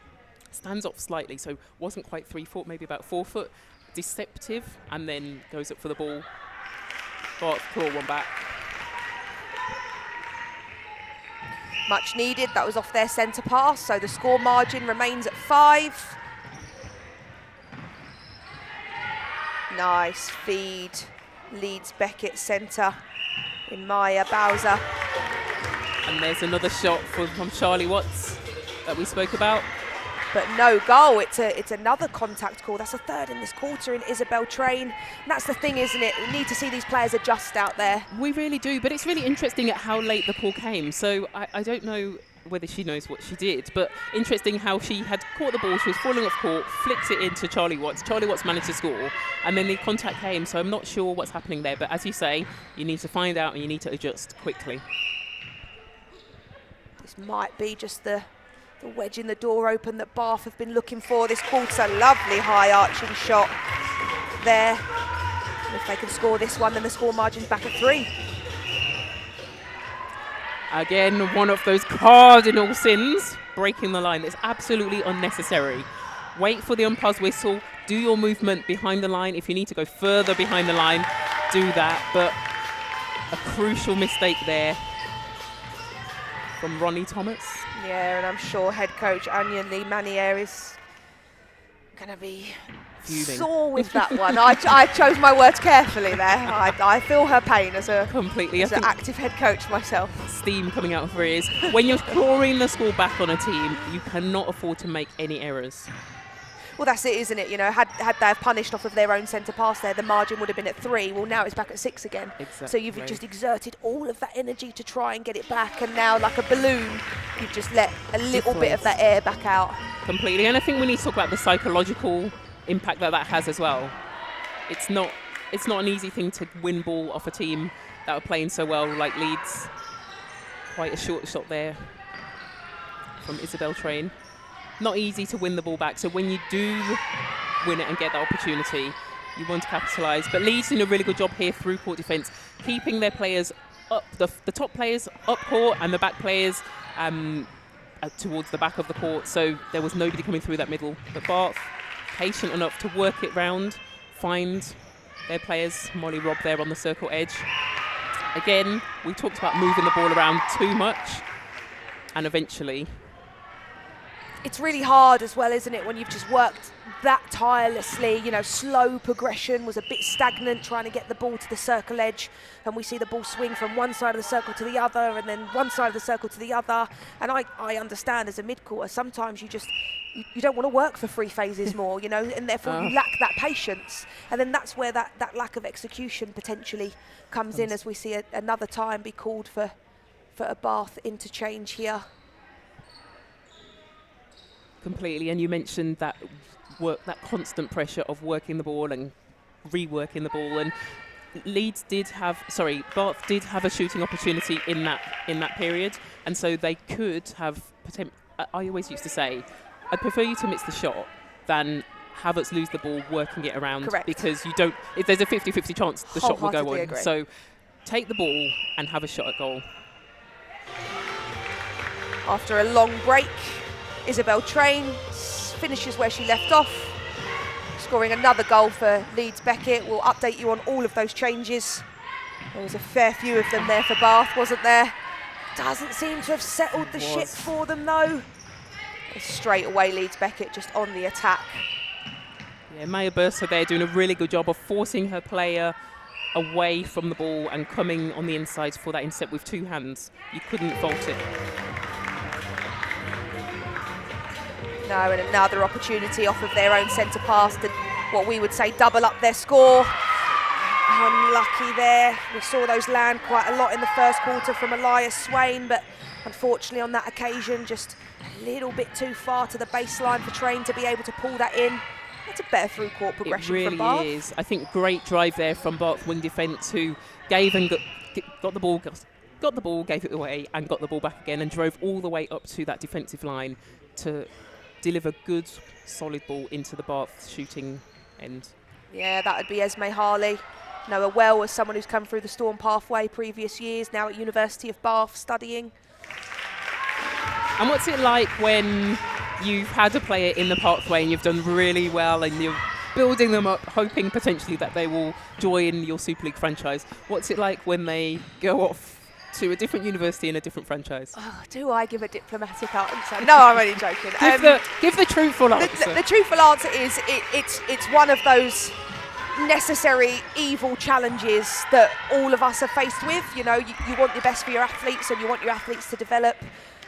stands off slightly. So wasn't quite 3 foot, maybe about 4 foot. Deceptive, and then goes up for the ball. Bath claw one back. Much needed. That was off their centre pass, so the score margin remains at 5. Nice feed, Leeds Beckett centre in Maya Bowser. And there's another shot from Charlie Watts that we spoke about. But no goal. It's another contact call. That's a third in this quarter in Isabel Train. And that's the thing, isn't it? We need to see these players adjust out there. We really do, but it's really interesting at how late the call came. So I don't know whether she knows what she did, but interesting how she had caught the ball, she was falling off court, flicks it into Charlie Watts. Charlie Watts managed to score, and then the contact came, so I'm not sure what's happening there. But as you say, you need to find out and you need to adjust quickly. This might be just the wedge in the door open that Bath have been looking for this quarter. Lovely high arching shot there. And if they can score this one, then the score margin's back at 3. Again, one of those cardinal sins, breaking the line. It's absolutely unnecessary. Wait for the umpire's whistle. Do your movement behind the line. If you need to go further behind the line, do that. But a crucial mistake there from Ronnie Thomas. Yeah, and I'm sure head coach Anya Lee Manier is going to be fuming. Sore with that one. I chose my words carefully there. I feel her pain as an active head coach myself. Steam coming out of her ears. When you're clawing the score back on a team, you cannot afford to make any errors. Well, that's it, isn't it? You know, had they have punished off of their own centre pass there, the margin would have been at 3. Well, now it's back at 6 again. Exactly. So you've just exerted all of that energy to try and get it back, and now, like a balloon, you've just let a little bit of that air back out. Completely. And I think we need to talk about the psychological impact that has as well. It's not an easy thing to win ball off a team that are playing so well like Leeds. Quite a short shot there from Isabel Train. Not easy to win the ball back, so when you do win it and get that opportunity, you want to capitalise. But Leeds doing a really good job here through court defence, keeping their players up, the top players up court and the back players towards the back of the court, so there was nobody coming through that middle. But Bath, patient enough to work it round, find their players. Molly Robb there on the circle edge. Again, we talked about moving the ball around too much, and eventually... It's really hard as well, isn't it, when you've just worked that tirelessly. You know, slow progression, was a bit stagnant trying to get the ball to the circle edge, and we see the ball swing from one side of the circle to the other, and then one side of the circle to the other. And I understand as a mid-quarter, sometimes you don't want to work for 3 phases more, you know, and therefore you lack that patience. And then that's where that lack of execution potentially comes in, as we see another time be called for a Bath interchange here. Completely. And you mentioned that that constant pressure of working the ball and reworking the ball, and Bath did have a shooting opportunity in that period, and so they could have I always used to say, I'd prefer you to miss the shot than have us lose the ball working it around. Correct. Because if there's a 50-50 chance the shot will go on. Agree. So take the ball and have a shot at goal. After a long break, Isabel Train finishes where she left off, scoring another goal for Leeds Beckett. We'll update you on all of those changes. There was a fair few of them there for Bath, wasn't there? Doesn't seem to have settled the ship for them though. Straight away, Leeds Beckett just on the attack. Yeah, Maya Bursa there doing a really good job of forcing her player away from the ball and coming on the inside for that intercept with 2 hands. You couldn't fault it. No, and another opportunity off of their own centre pass to what we would say double up their score. Unlucky there. We saw those land quite a lot in the first quarter from Elias Swain, but unfortunately on that occasion just a little bit too far to the baseline for Train to be able to pull that in. That's a better through court progression from Bath. It really is. I think great drive there from Bath wing defence, who gave and got the ball, gave it away and got the ball back again and drove all the way up to that defensive line to deliver good, solid ball into the Bath shooting end. Yeah, that would be Esme Harley. Know her well as someone who's come through the Storm pathway previous years, now at University of Bath studying. And what's it like when you've had a player in the pathway and you've done really well and you're building them up, hoping potentially that they will join your Super League franchise? What's it like when they go off to a different university in a different franchise? Oh, do I give a diplomatic answer? No, I'm only joking. Give the truthful answer. The truthful answer is it's one of those necessary evil challenges that all of us are faced with. You know, you want your best for your athletes and you want your athletes to develop.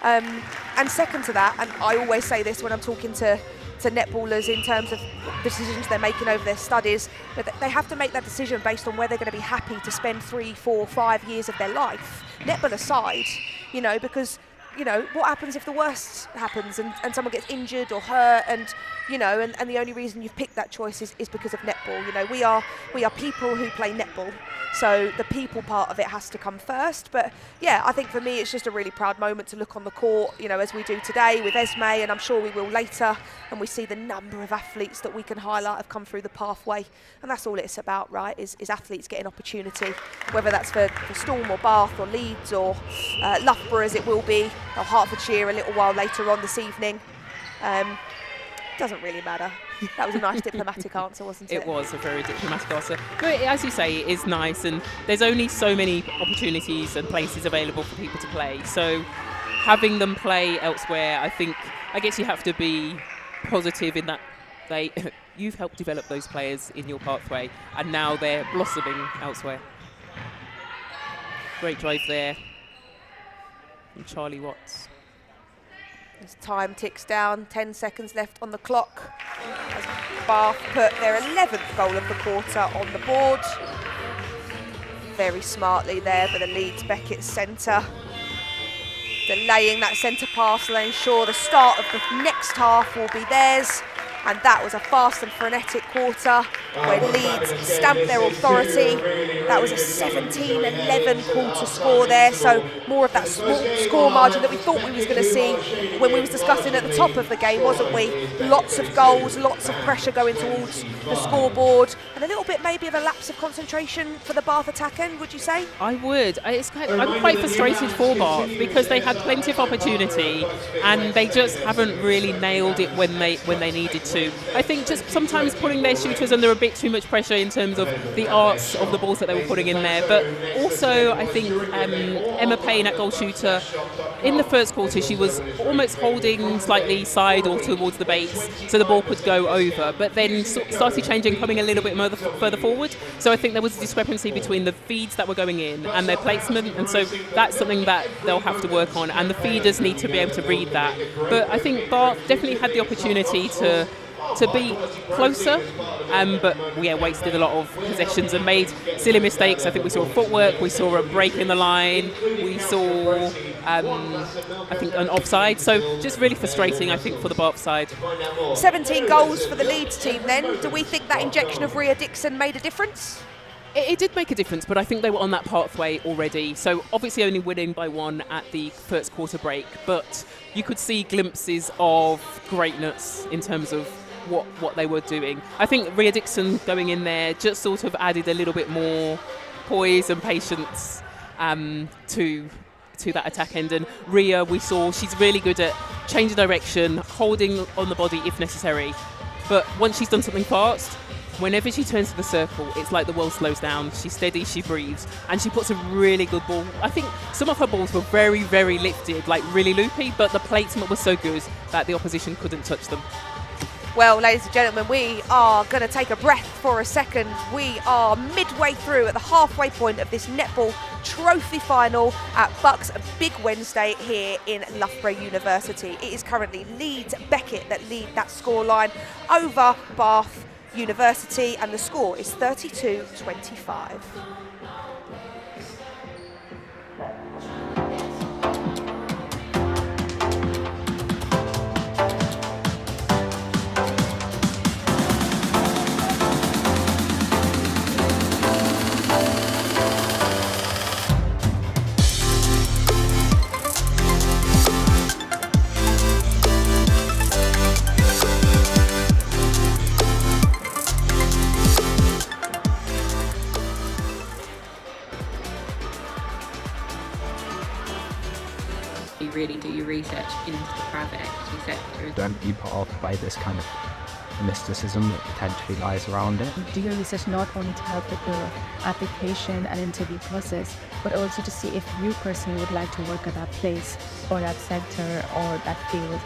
And second to that, and I always say this when I'm talking to netballers in terms of the decisions they're making over their studies, but they have to make that decision based on where they're going to be happy to spend 3, 4, 5 years of their life. Netball aside, you know, because, you know, what happens if the worst happens and someone gets injured or hurt, and, you know, and the only reason you've picked that choice is because of netball. You know, we are people who play netball, so the people part of it has to come first. But yeah, I think for me it's just a really proud moment to look on the court, you know, as we do today with Esme, and I'm sure we will later, and we see the number of athletes that we can highlight have come through the pathway, and that's all it's about, right, is athletes getting opportunity, whether that's for Storm or Bath or Leeds or Loughborough as it will be, or Hertfordshire a little while later on this evening. Doesn't really matter. That was a nice diplomatic answer, wasn't it? It was a very diplomatic answer. But as you say, it is nice, and there's only so many opportunities and places available for people to play. So having them play elsewhere, I guess you have to be positive in that you've helped develop those players in your pathway, and now they're blossoming elsewhere. Great drive there from Charlie Watts. As time ticks down, 10 seconds left on the clock. As Bath put their 11th goal of the quarter on the board. Very smartly there for the Leeds Beckett centre. Delaying that centre pass to ensure the start of the next half will be theirs. And that was a fast and frenetic quarter where Leeds stamped their authority. That was a 17-11 quarter score there, so more of that small score margin that we thought we was going to see when we was discussing at the top of the game, wasn't we? Lots of goals, lots of pressure going towards the scoreboard, and a little bit maybe of a lapse of concentration for the Bath attack end, would you say? I would. I'm quite frustrated for Bath because they had plenty of opportunity and they just haven't really nailed it when they needed to. I think just sometimes putting their shooters under a bit too much pressure in terms of the arts of the balls that they were putting in there. But also I think Emma Payne at goal shooter, in the first quarter she was almost holding slightly side or towards the base so the ball could go over, but then started changing, coming a little bit further forward. So I think there was a discrepancy between the feeds that were going in and their placement, and so that's something that they'll have to work on, and the feeders need to be able to read that. But I think Bath definitely had the opportunity to be closer, but wasted a lot of possessions and made silly mistakes. I think we saw footwork, we saw a break in the line, we saw I think an offside, so just really frustrating I think for the Bath side. 17 goals for the Leeds team then. Do we think that injection of Rhea Dixon made a difference? It did make a difference, but I think they were on that pathway already. So obviously only winning by 1 at the first quarter break, but you could see glimpses of greatness in terms of what they were doing. I think Rhea Dixon going in there just sort of added a little bit more poise and patience to that attack end. And Rhea, we saw she's really good at changing direction, holding on the body if necessary. But once she's done something fast, whenever she turns to the circle, it's like the world slows down. She's steady, she breathes, and she puts a really good ball. I think some of her balls were very, very lifted, like really loopy, but the placement was so good that the opposition couldn't touch them. Well, ladies and gentlemen, we are going to take a breath for a second. We are midway through at the halfway point of this Netball Trophy Final at BUCS Big Wednesday here in Loughborough University. It is currently Leeds Beckett that lead that scoreline over Bath University, and the score is 32-25. You really do your research into the private equity sector. Don't be put off by this kind of mysticism that potentially lies around it. Do your research not only to help with your application and interview process, but also to see if you personally would like to work at that place or that sector or that field.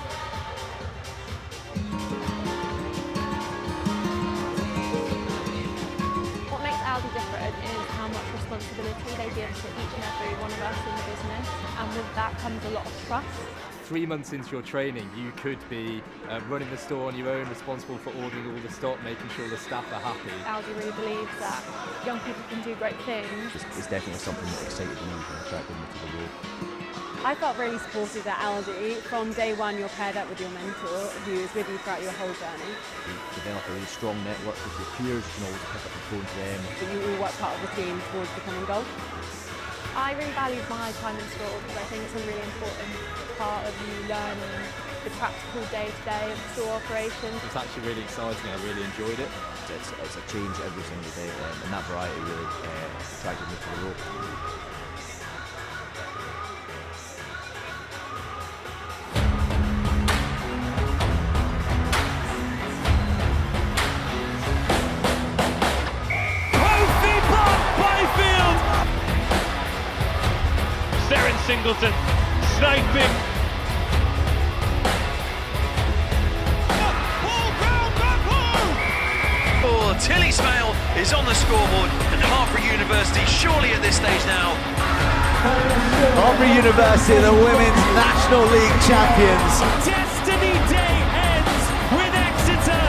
What makes Aldi different is how much responsibility they give to each and every one of us in the business, and with that comes a lot of trust. 3 months into your training, you could be running the store on your own, responsible for ordering all the stock, making sure the staff are happy. Aldi really believes that young people can do great things. It's definitely something that excited me and attracted me to the role. I felt really supported at Aldi. From day one, you're paired up with your mentor, who is with you throughout your whole journey. You develop a really strong network with your peers, you can always pick up the phone to them. So you all work part of the team towards becoming gold. I really valued my time in school because I think it's a really important part of you learning the practical day-to-day of store operations. It's actually really exciting, I really enjoyed it. It's a change every single day, and that variety really attracted me to the role. Singleton sniping. Oh, Tilly Smale is on the scoreboard, and Loughborough University surely at this stage now. Loughborough University, the Women's National League champions. Destiny Day ends with Exeter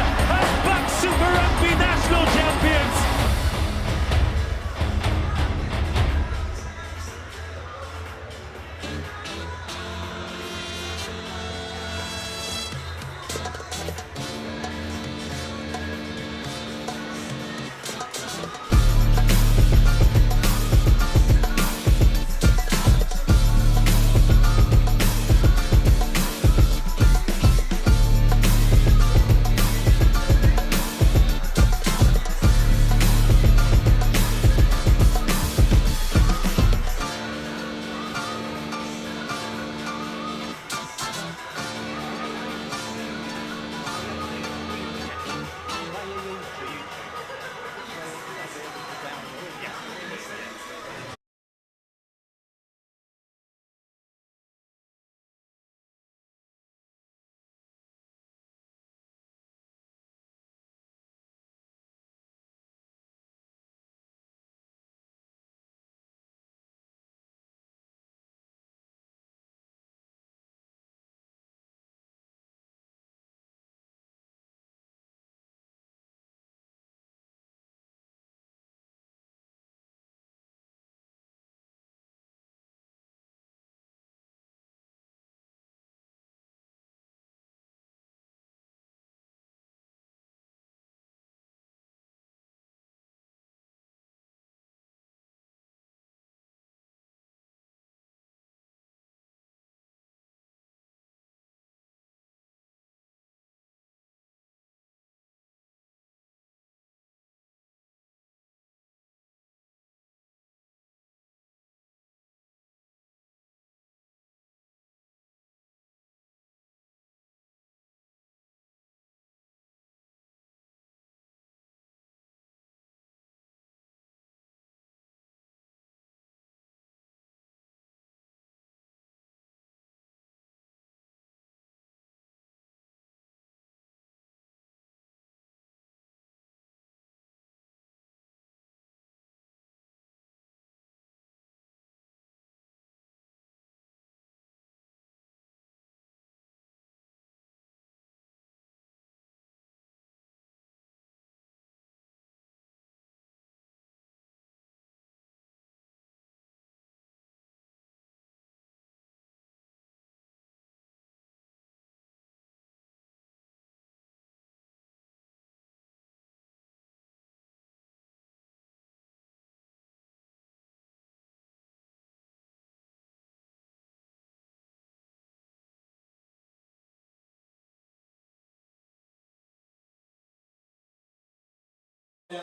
And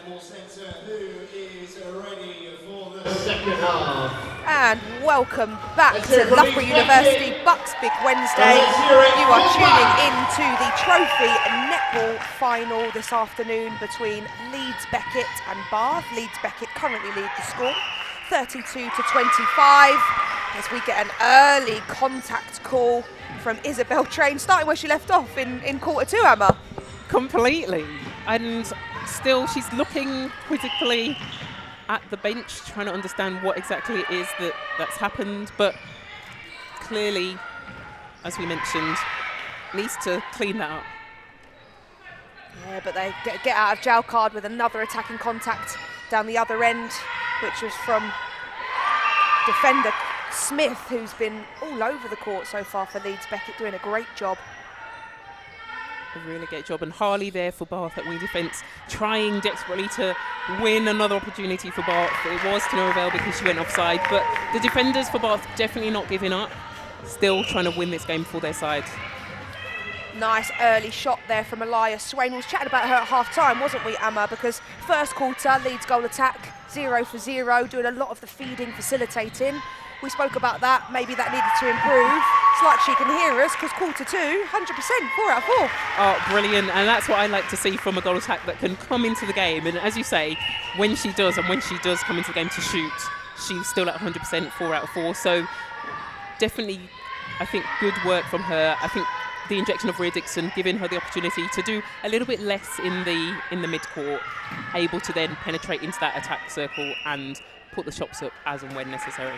welcome back to Loughborough University BUCS Big Wednesday. You are tuning into the Trophy Netball Final this afternoon between Leeds Beckett and Bath. Leeds Beckett currently lead the score 32-25 as we get an early contact call from Isabel Train, starting where she left off in quarter two, Emma. Completely. And still she's looking quizzically at the bench, trying to understand what exactly it is that's happened, but clearly, as we mentioned, needs to clean that up. Yeah, but they get out of jail card with another attacking contact down the other end, which was from defender Smith, who's been all over the court so far for Leeds Beckett, doing a great job. A really great job, and Harley there for Bath at wing defence, trying desperately to win another opportunity for Bath. It was to no avail because she went offside, but the defenders for Bath definitely not giving up, still trying to win this game for their side. Nice early shot there from Elias Swain. We was chatting about her at half-time, wasn't we, Emma? Because first quarter, Leeds goal attack, 0 for 0, doing a lot of the feeding, facilitating. We spoke about that, maybe that needed to improve. It's like she can hear us, because quarter two, 100%, 4 out of 4. Oh, brilliant, and that's what I like to see from a goal attack that can come into the game. And as you say, when she does come into the game to shoot, she's still at 100%, 4 out of 4. So definitely, I think, good work from her. I think the injection of Rhea Dixon, giving her the opportunity to do a little bit less in the mid-court, able to then penetrate into that attack circle and put the shots up as and when necessary.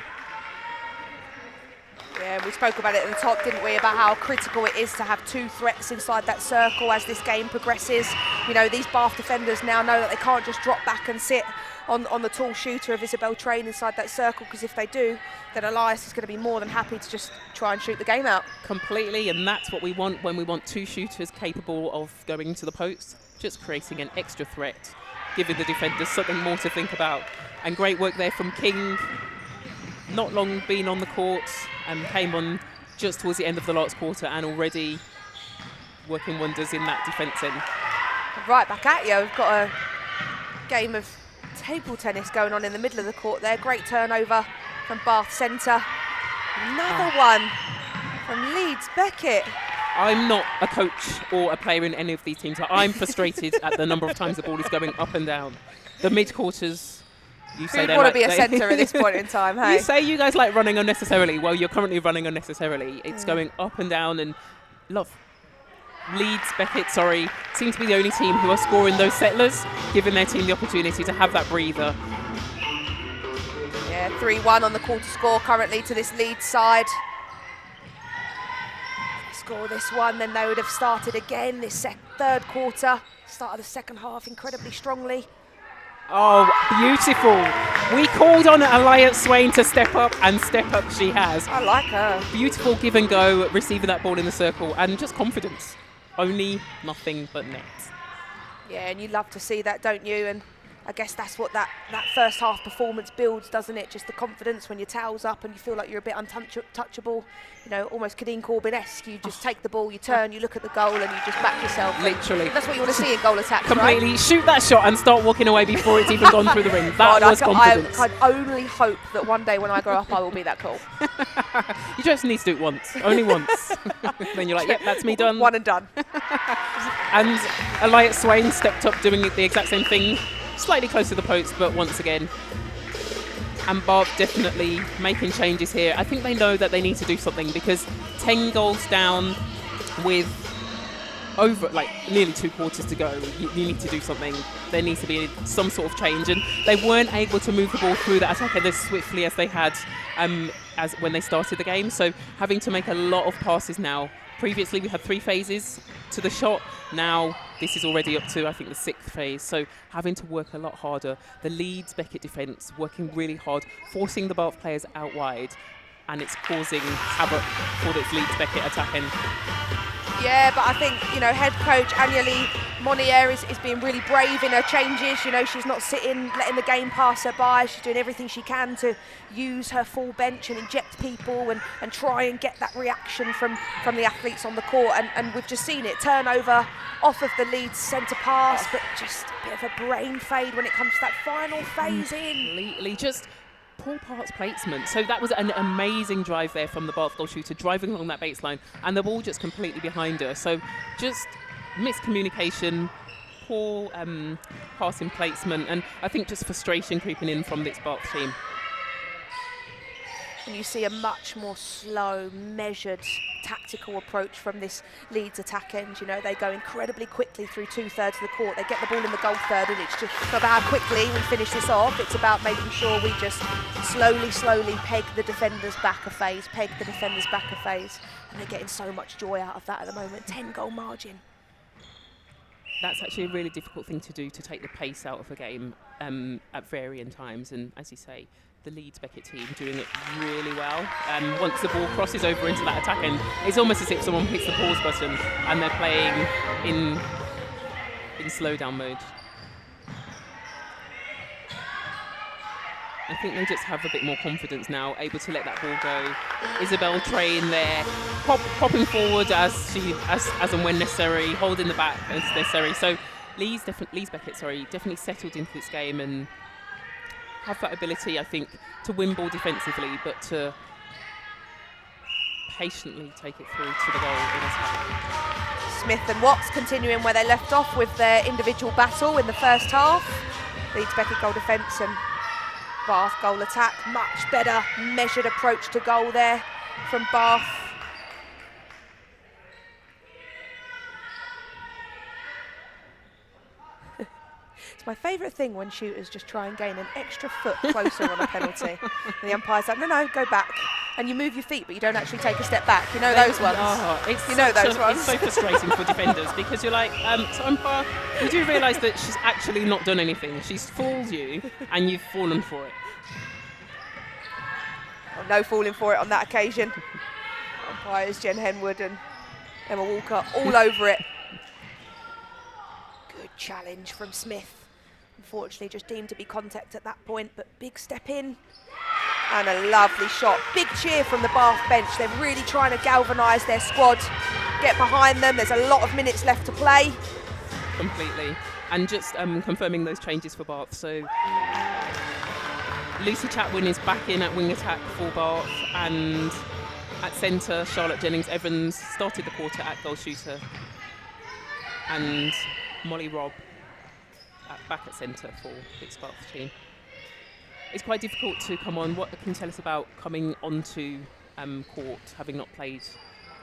Yeah, we spoke about it at the top, didn't we, about how critical it is to have 2 threats inside that circle as this game progresses. You know, these Bath defenders now know that they can't just drop back and sit on the tall shooter of Isabel Train inside that circle, because if they do, then Elias is going to be more than happy to just try and shoot the game out. Completely, and that's what we want when we want 2 shooters capable of going to the post, just creating an extra threat, giving the defenders something more to think about. And great work there from King. Not long been on the court and came on just towards the end of the last quarter and already working wonders in that defence end. Right back at you. We've got a game of table tennis going on in the middle of the court there. Great turnover from Bath Centre. Another one from Leeds Beckett. I'm not a coach or a player in any of these teams. I'm frustrated at the number of times the ball is going up and down. The mid-quarters, you say they want like, to be a centre at this point in time, hey? You say you guys like running unnecessarily. Well, you're currently running unnecessarily. It's going up and down, and Leeds Beckett, seem to be the only team who are scoring those settlers, giving their team the opportunity to have that breather. Yeah, 3-1 on the quarter score currently to this Leeds side. Score this one, then they would have started again this third quarter. Started the second half incredibly strongly. Oh, beautiful. We called on Elias Swain to step up, and step up she has. I like her. Beautiful give and go, receiving that ball in the circle, and just confidence. Only nothing but net. Yeah, and you love to see that, don't you? And I guess that's what that first half performance builds, doesn't it? Just the confidence when your towel's up and you feel like you're a bit untouchable. You know, almost Kadeen Corbin-esque. You just take the ball, you turn, you look at the goal, and you just back yourself. Literally. That's what you want to see in goal attacks, Completely. right? Shoot that shot and start walking away before it's even gone through the ring. That was confidence. I only hope that one day when I grow up, I will be that cool. You just need to do it once. Only once. Then you're like, yep, that's me done. One and done. And Elias Swain stepped up doing the exact same thing. Slightly close to the post, but once again. And Bath definitely making changes here. I think they know that they need to do something, because 10 goals down with over nearly 2 quarters to go, you need to do something. There needs to be some sort of change, and they weren't able to move the ball through that attack as swiftly as they had as when they started the game. So having to make a lot of passes now. Previously we had 3 phases to the shot. Now this is already up to, I think, the 6th phase. So having to work a lot harder. The Leeds Beckett defence working really hard, forcing the Bath players out wide, and it's causing havoc for this Leeds Beckett attacking. Yeah, but I think, you know, head coach Anjali Monier is being really brave in her changes. You know, she's not sitting, letting the game pass her by. She's doing everything she can to use her full bench and inject people and try and get that reaction from the athletes on the court. And we've just seen it, turnover off of the Leeds centre pass, but just a bit of a brain fade when it comes to that final phase in. Completely, just poor parts placement. So that was an amazing drive there from the Bath goal shooter, driving along that baseline, and the ball just completely behind her. So just miscommunication, poor passing placement, and I think just frustration creeping in from this Bath team. And you see a much more slow, measured, tactical approach from this Leeds attack end. You know, they go incredibly quickly through 2/3 of the court. They get the ball in the goal third, and it's just not about how quickly we finish this off. It's about making sure we just slowly peg the defenders back a phase, and they're getting so much joy out of that at the moment. 10-goal margin. That's actually a really difficult thing to do, to take the pace out of a game at varying times. And as you say, the Leeds Beckett team doing it really well. Once the ball crosses over into that attack end, it's almost as if someone hits the pause button and they're playing in slow down mode. I think they just have a bit more confidence now, able to let that ball go. Isabel Train there, popping forward as and when necessary, holding the back as necessary. So Leeds Beckett, definitely settled into this game and have that ability, I think, to win ball defensively, but to patiently take it through to the goal in attack. Smith and Watts continuing where they left off with their individual battle in the first half. Leeds Beckett goal defence and Bath goal attack. Much better measured approach to goal there from Bath. It's my favourite thing when shooters just try and gain an extra foot closer on a penalty. And the umpire's like, no, go back. And you move your feet, but you don't actually take a step back. You know those ones? You know those ones? It's so frustrating for defenders, because you're like, so umpire, you do realise that she's actually not done anything. She's fooled you, and you've fallen for it. Oh, no falling for it on that occasion. Umpires Jen Henwood and Emma Walker all over it. Good challenge from Smith. Unfortunately, just deemed to be contact at that point, but big step in. And a lovely shot. Big cheer from the Bath bench. They're really trying to galvanise their squad, get behind them. There's a lot of minutes left to play. Completely. And just confirming those changes for Bath. So Lucy Chatwin is back in at wing attack for Bath, and at centre, Charlotte Jennings-Evans started the quarter at goal shooter, and Molly Robb back at centre for this Bath team. It's quite difficult to come on. What can you tell us about coming onto court, having not played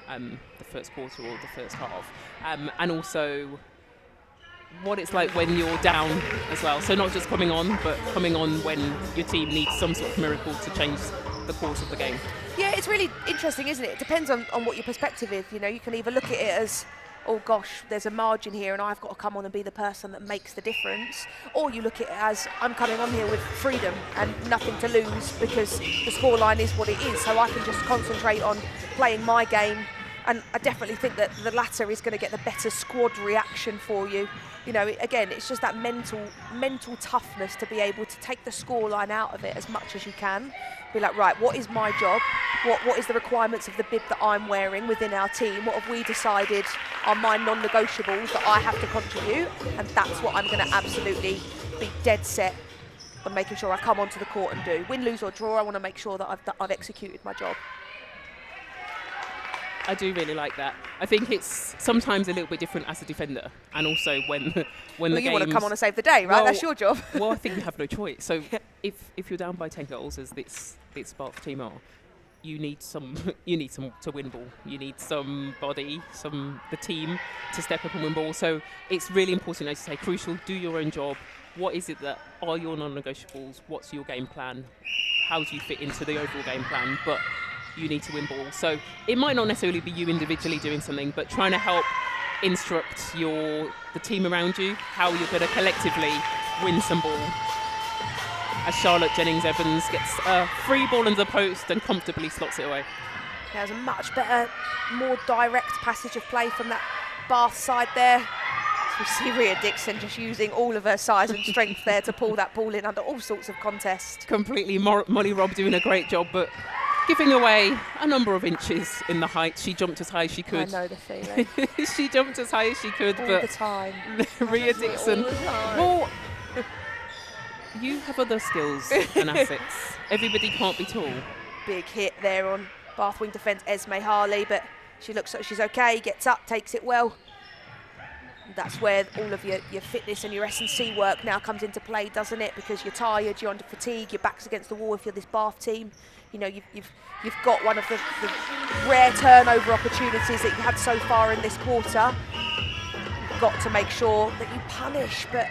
the first quarter or the first half, and also what it's like when you're down as well? So not just coming on, but coming on when your team needs some sort of miracle to change the course of the game. Yeah, it's really interesting, isn't it? It depends on what your perspective is. You know, you can either look at it as, oh gosh, there's a margin here and I've got to come on and be the person that makes the difference. Or you look at it as, I'm coming on here with freedom and nothing to lose because the scoreline is what it is, so I can just concentrate on playing my game. And I definitely think that the latter is going to get the better squad reaction for you. You know, again, it's just that mental toughness to be able to take the scoreline out of it as much as you can. Be like, right, what is my job? What is the requirements of the bib that I'm wearing within our team? What have we decided are my non-negotiables that I have to contribute? And that's what I'm going to absolutely be dead set on making sure I come onto the court and do. Win, lose or draw, I want to make sure that I've executed my job. I do really like that. I think it's sometimes a little bit different as a defender, and also when the you want to come on and save the day, right? Well, that's your job. Well, I think you have no choice. So if you're down by 10 goals, as this Bath team are, you need some to win ball. You need somebody, the team, to step up and win ball. So it's really important, as you say, crucial. Do your own job. What is it that are your non-negotiables? What's your game plan? How do you fit into the overall game plan? But you need to win ball. So it might not necessarily be you individually doing something, but trying to help instruct the team around you how you're going to collectively win some ball. As Charlotte Jennings-Evans gets a free ball into the post and comfortably slots it away. There's a much better, more direct passage of play from that Bath side there. We see Rhea Dixon just using all of her size and strength there to pull that ball in under all sorts of contests. Completely. Molly Robb doing a great job, but giving away a number of inches in the height. She jumped as high as she could. I know the feeling. She jumped as high as she could, all but the time. Rhea Dixon. All the time. Well, you have other skills and assets. Everybody can't be tall. Big hit there on Bath wing defence, Esme Harley, but she looks like she's okay, gets up, takes it well. That's where all of your fitness and your S&C work now comes into play, doesn't it? Because you're tired, you're under fatigue, your back's against the wall if you're this Bath team. You know, you've got one of the rare turnover opportunities that you've had so far in this quarter. You've got to make sure that you punish, but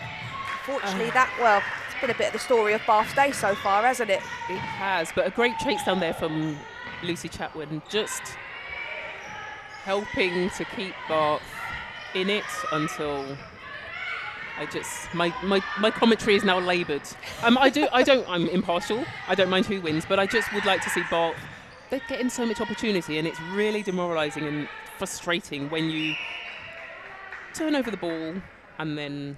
unfortunately it's been a bit of the story of Bath's day so far, hasn't it? It has, but a great chase down there from Lucy Chatwin, just helping to keep Bath in it until my commentary is now laboured. I'm impartial. I don't mind who wins, but I just would like to see Bath. They're getting so much opportunity, and it's really demoralising and frustrating when you turn over the ball and then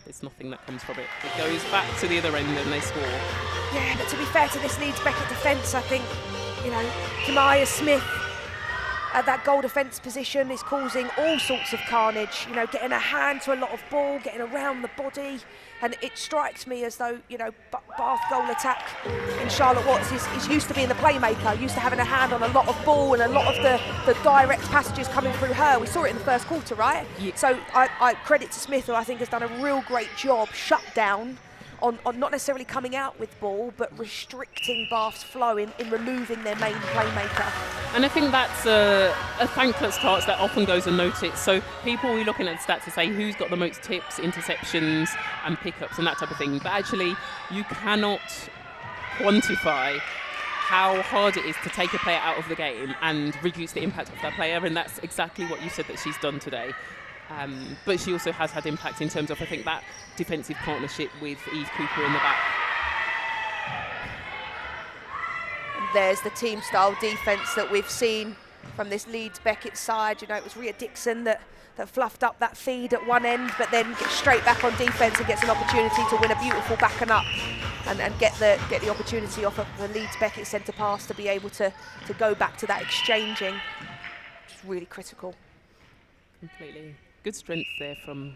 there's nothing that comes from it. It goes back to the other end and they score. Yeah, but to be fair to this Leeds Beckett defence, I think, you know, Kamaya Smith at that goal defence position is causing all sorts of carnage, you know, getting a hand to a lot of ball, getting around the body, and it strikes me as though, you know, Bath goal attack in Charlotte Watts is used to being the playmaker, used to having a hand on a lot of ball and a lot of the direct passages coming through her. We saw it in the first quarter, right? Yeah. So I credit to Smith, who I think has done a real great job shut down on not necessarily coming out with ball, but restricting Bath's flow in removing their main playmaker. And I think that's a thankless task that often goes unnoticed. So people will be looking at the stats to say who's got the most tips, interceptions and pickups and that type of thing. But actually, you cannot quantify how hard it is to take a player out of the game and reduce the impact of that player. And that's exactly what you said that she's done today. But she also has had impact in terms of, I think, that defensive partnership with Eve Cooper in the back. There's the team style defence that we've seen from this Leeds Beckett side. You know, it was Rhea Dixon that fluffed up that feed at one end, but then gets straight back on defence and gets an opportunity to win a beautiful back and up and get the opportunity off of the Leeds Beckett centre pass to be able to go back to that exchanging, which is really critical. Completely. Good strength there from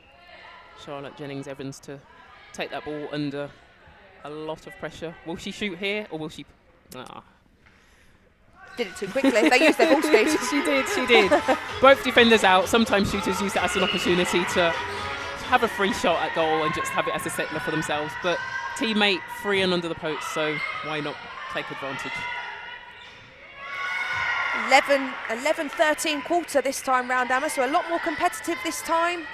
Charlotte Jennings-Evans to take that ball under a lot of pressure. Will she shoot here or will she... Did it too quickly. They used their ball speed. She did. Both defenders out. Sometimes shooters use that as an opportunity to have a free shot at goal and just have it as a settler for themselves. But teammate free and under the post, so why not take advantage? 11-13 quarter this time round, Emma, so a lot more competitive this time.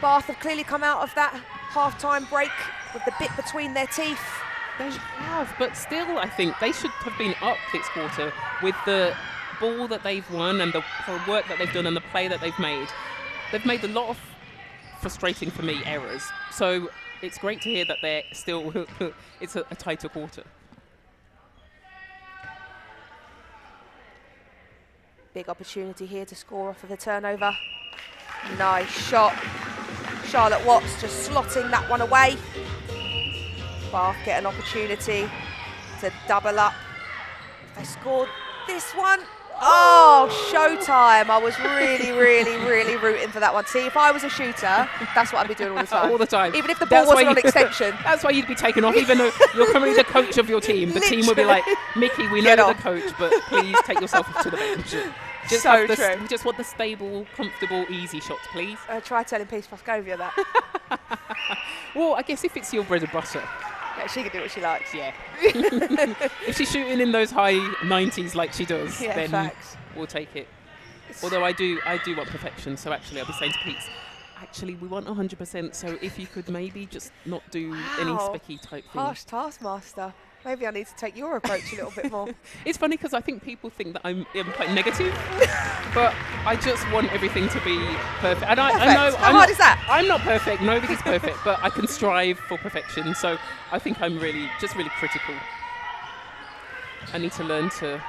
Bath have clearly come out of that half-time break with the bit between their teeth. They have, but still I think they should have been up this quarter with the ball that they've won and the work that they've done and the play that they've made. They've made a lot of frustrating, for me, errors. So it's great to hear that they're still, it's a tighter quarter. Big opportunity here to score off of the turnover. Nice shot. Charlotte Watts just slotting that one away. Bath get an opportunity to double up. If they scored this one, oh, showtime. I was really, really, really rooting for that one. See, if I was a shooter, that's what I'd be doing all the time. All the time. Even if the ball wasn't on extension. That's why you'd be taken off, even though you're currently the coach of your team. The team will be like, Mickey, we know you're the coach, but please take yourself to the bench. Just so true. We just want the stable, comfortable, easy shots, please. Try telling Peace Pascovia that. Well, I guess if it's your bread and butter. Yeah, she can do what she likes. Yeah. If she's shooting in those high 90s like she does, then facts. We'll take it. Although I do want perfection, so actually I'll be saying to Pete, actually we want 100%, so if you could maybe just not do any specky type thing. Harsh taskmaster. Maybe I need to take your approach a little bit more. It's funny because I think people think that I'm quite negative, but I just want everything to be perfect. And I know How hard is that? I'm not perfect. Nobody's perfect, but I can strive for perfection. So I think I'm really critical. I need to learn to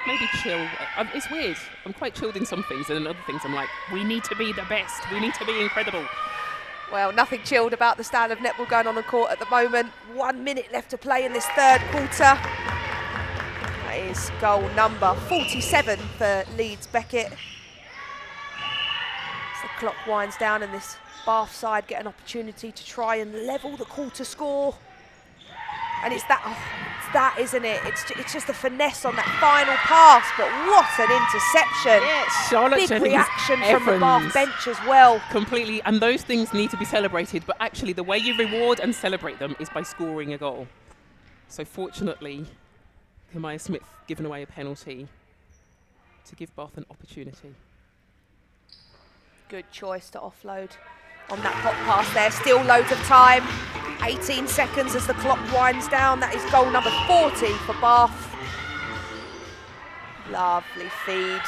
maybe chill. It's weird. I'm quite chilled in some things, and in other things I'm like, we need to be the best. We need to be incredible. Well, nothing chilled about the stand of netball going on the court at the moment. 1 minute left to play in this third quarter. That is goal number 47 for Leeds Beckett. As the clock winds down and this Bath side get an opportunity to try and level the quarter score. And it's that, isn't it? It's just the finesse on that final pass, but what an interception. Yes, Charlotte Big Jennings reaction from the Bath bench as well. Completely, and those things need to be celebrated, but actually the way you reward and celebrate them is by scoring a goal. So fortunately, Kamaya Smith given away a penalty to give Bath an opportunity. Good choice to offload on that hot pass there. Still loads of time. 18 seconds as the clock winds down. That is goal number 40 for Bath. Lovely feed.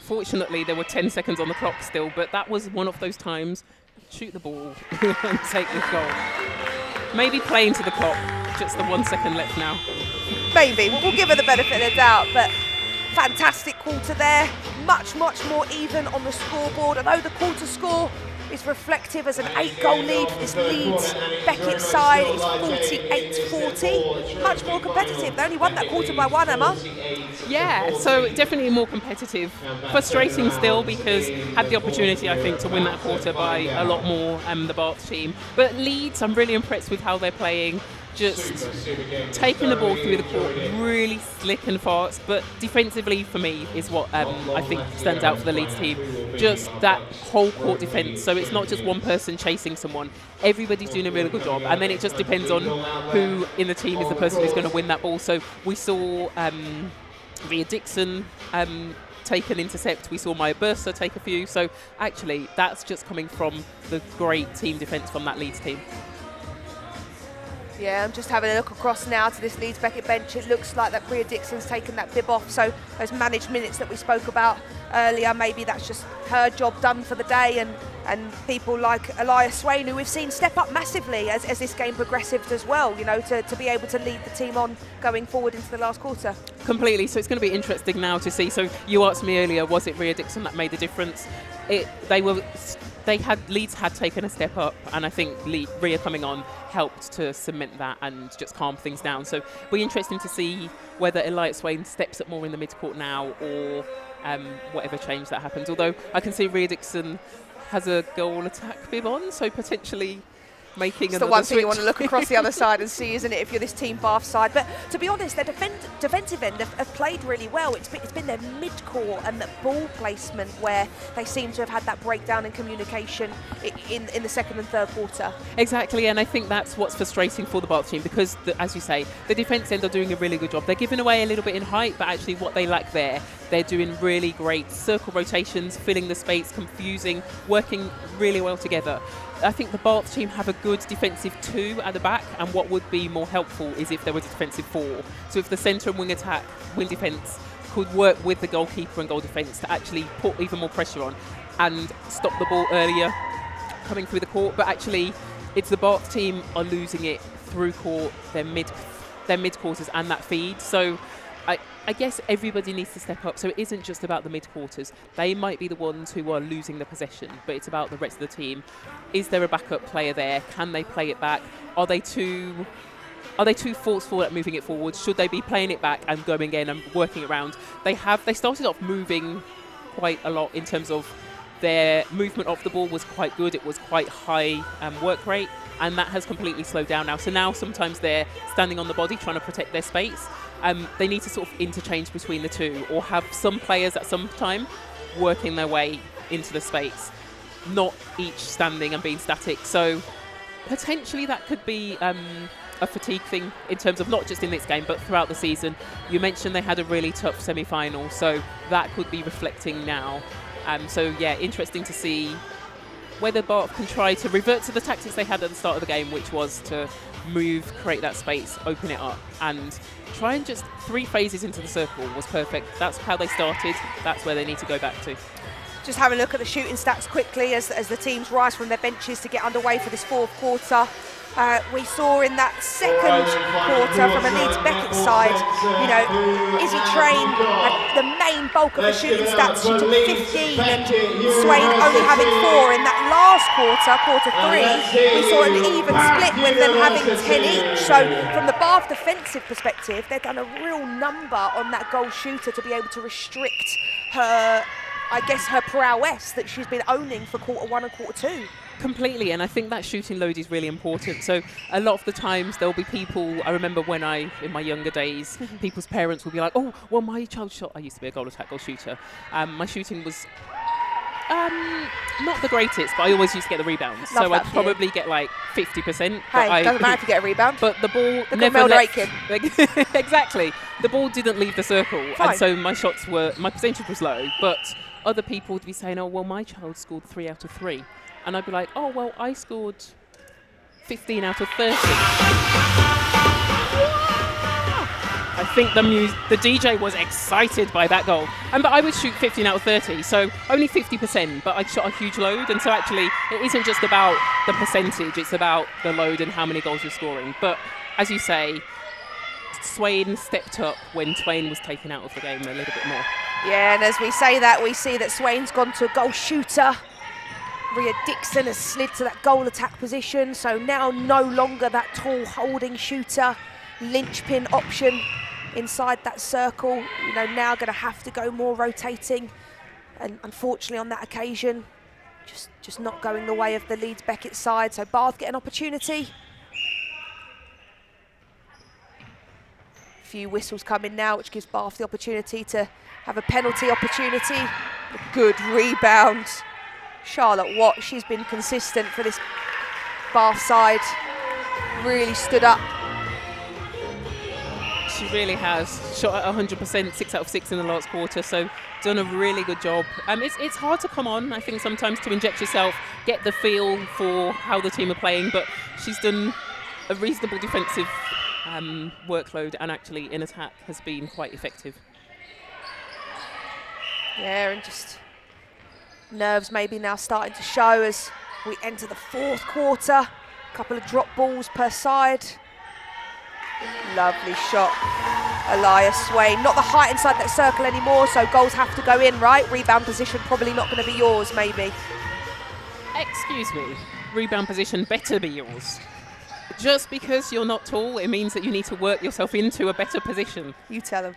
Fortunately, there were 10 seconds on the clock still, but that was one of those times. Shoot the ball and take this goal. Maybe play into the clock. Just the 1 second left now. Maybe. We'll give her the benefit of the doubt, but fantastic quarter there. Much more even on the scoreboard. Although the quarter score is reflective as an 8-goal lead for this Leeds Beckett side. It's 48-40. Much more competitive. They only won that quarter by 1, Emma. Yeah, so definitely more competitive. Frustrating still because had the opportunity, I think, to win that quarter by a lot more, the Bath team. But Leeds, I'm really impressed with how they're playing. Just taking the ball through the court, really slick and fast, but defensively for me is what I think stands out for the Leeds team. Just that whole court defence, so it's not just one person chasing someone, everybody's doing a really good job, and then it just depends on who in the team is the person who's going to win that ball. So we saw Rhea Dixon take an intercept, we saw Agbeze take a few, so actually that's just coming from the great team defence from that Leeds team. Yeah, I'm just having a look across now to this Leeds Beckett bench. It looks like that Bria Dixon's taken that bib off, so those managed minutes that we spoke about earlier, maybe that's just her job done for the day, and people like Elias Swain, who we've seen step up massively as this game progressed as well, you know, to be able to lead the team on going forward into the last quarter. Completely, so it's going to be interesting now to see. So you asked me earlier, was it Rhea Dixon that made the difference? Leeds had taken a step up, and I think Rhea coming on helped to cement that and just calm things down. So it'll be interesting to see whether Elias Swain steps up more in the mid-court now, or whatever change that happens. Although I can see Rhea Dixon has a goal attack bib on, so potentially making it's the one thing you want to look across the other side and see, isn't it, if you're this Team Bath side. But to be honest, their defensive end have played really well. It's been their mid-court and the ball placement where they seem to have had that breakdown in communication in the second and third quarter. Exactly, and I think that's what's frustrating for the Bath team, because, as you say, the defence end are doing a really good job. They're giving away a little bit in height, but actually what they lack there, they're doing really great circle rotations, filling the space, confusing, working really well together. I think the Bath team have a good defensive 2 at the back, and what would be more helpful is if there was a defensive 4. So if the centre and wing attack, wing defence could work with the goalkeeper and goal defence to actually put even more pressure on and stop the ball earlier coming through the court. But actually, it's the Bath team are losing it through court, their mid-quarters and that feed. So I guess everybody needs to step up. So it isn't just about the mid-quarters. They might be the ones who are losing the possession, but it's about the rest of the team. Is there a backup player there? Can they play it back? Are they too forceful at moving it forward? Should they be playing it back and going in and working around? They started off moving quite a lot in terms of their movement off the ball was quite good. It was quite high work rate, and that has completely slowed down now. So now sometimes they're standing on the body trying to protect their space. They need to sort of interchange between the two, or have some players at some time working their way into the space, not each standing and being static. So potentially that could be a fatigue thing in terms of not just in this game but throughout the season. You mentioned they had a really tough semi-final, so that could be reflecting now. So yeah, interesting to see whether Bath can try to revert to the tactics they had at the start of the game, which was to move, create that space, open it up, and try and just 3 phases into the circle was perfect. That's how they started. That's where they need to go back to. Just having a look at the shooting stats quickly as the teams rise from their benches to get underway for this fourth quarter. We saw in that second quarter from a Leeds Beckett side, you know, Izzy Train had the main bulk of the shooting stats. She took 15 and Swain only having 4. In that last quarter, quarter 3, we saw an even split with them having 10 each. So from the Bath defensive perspective, they've done a real number on that goal shooter to be able to restrict her, I guess, her prowess that she's been owning for quarter 1 and quarter 2. Completely, and I think that shooting load is really important. So a lot of the times there'll be people, I remember when in my younger days, people's parents will be like, oh, well, my child shot, I used to be a goal attack goal shooter. My shooting was not the greatest, but I always used to get the rebounds. Love so that I'd probably get like 50%. Hey, doesn't matter if you get a rebound. But the ball never exactly. The ball didn't leave the circle. Fine. And so my percentage was low, but other people would be saying, oh, well, my child scored 3 out of 3. And I'd be like, oh, well, I scored 15 out of 30. I think the DJ was excited by that goal. But I would shoot 15 out of 30, so only 50%, but I shot a huge load. And so actually, it isn't just about the percentage, it's about the load and how many goals you're scoring. But as you say, Swain stepped up when Twain was taken out of the game a little bit more. Yeah, and as we say that, we see that Swain's gone to a goal shooter. Rhea Dixon has slid to that goal attack position, so now no longer that tall holding shooter, linchpin option inside that circle. You know, now going to have to go more rotating, and unfortunately on that occasion, just not going the way of the Leeds Beckett side. So Bath get an opportunity. A few whistles coming now, which gives Bath the opportunity to have a penalty opportunity. A good rebound. Charlotte Watt, she's been consistent for this Bath side, really stood up. She really has. Shot at 100%, 6 out of 6 in the last quarter, so done a really good job. It's hard to come on, I think, sometimes to inject yourself, get the feel for how the team are playing, but she's done a reasonable defensive workload, and actually in attack has been quite effective. Yeah, and just nerves maybe now starting to show as we enter the fourth quarter. A couple of drop balls per side. Lovely shot, Elias Swain. Not the height inside that circle anymore, so goals have to go in, right? Rebound position probably not going to be yours, maybe. Excuse me, rebound position better be yours. Just because you're not tall, it means that you need to work yourself into a better position. You tell them.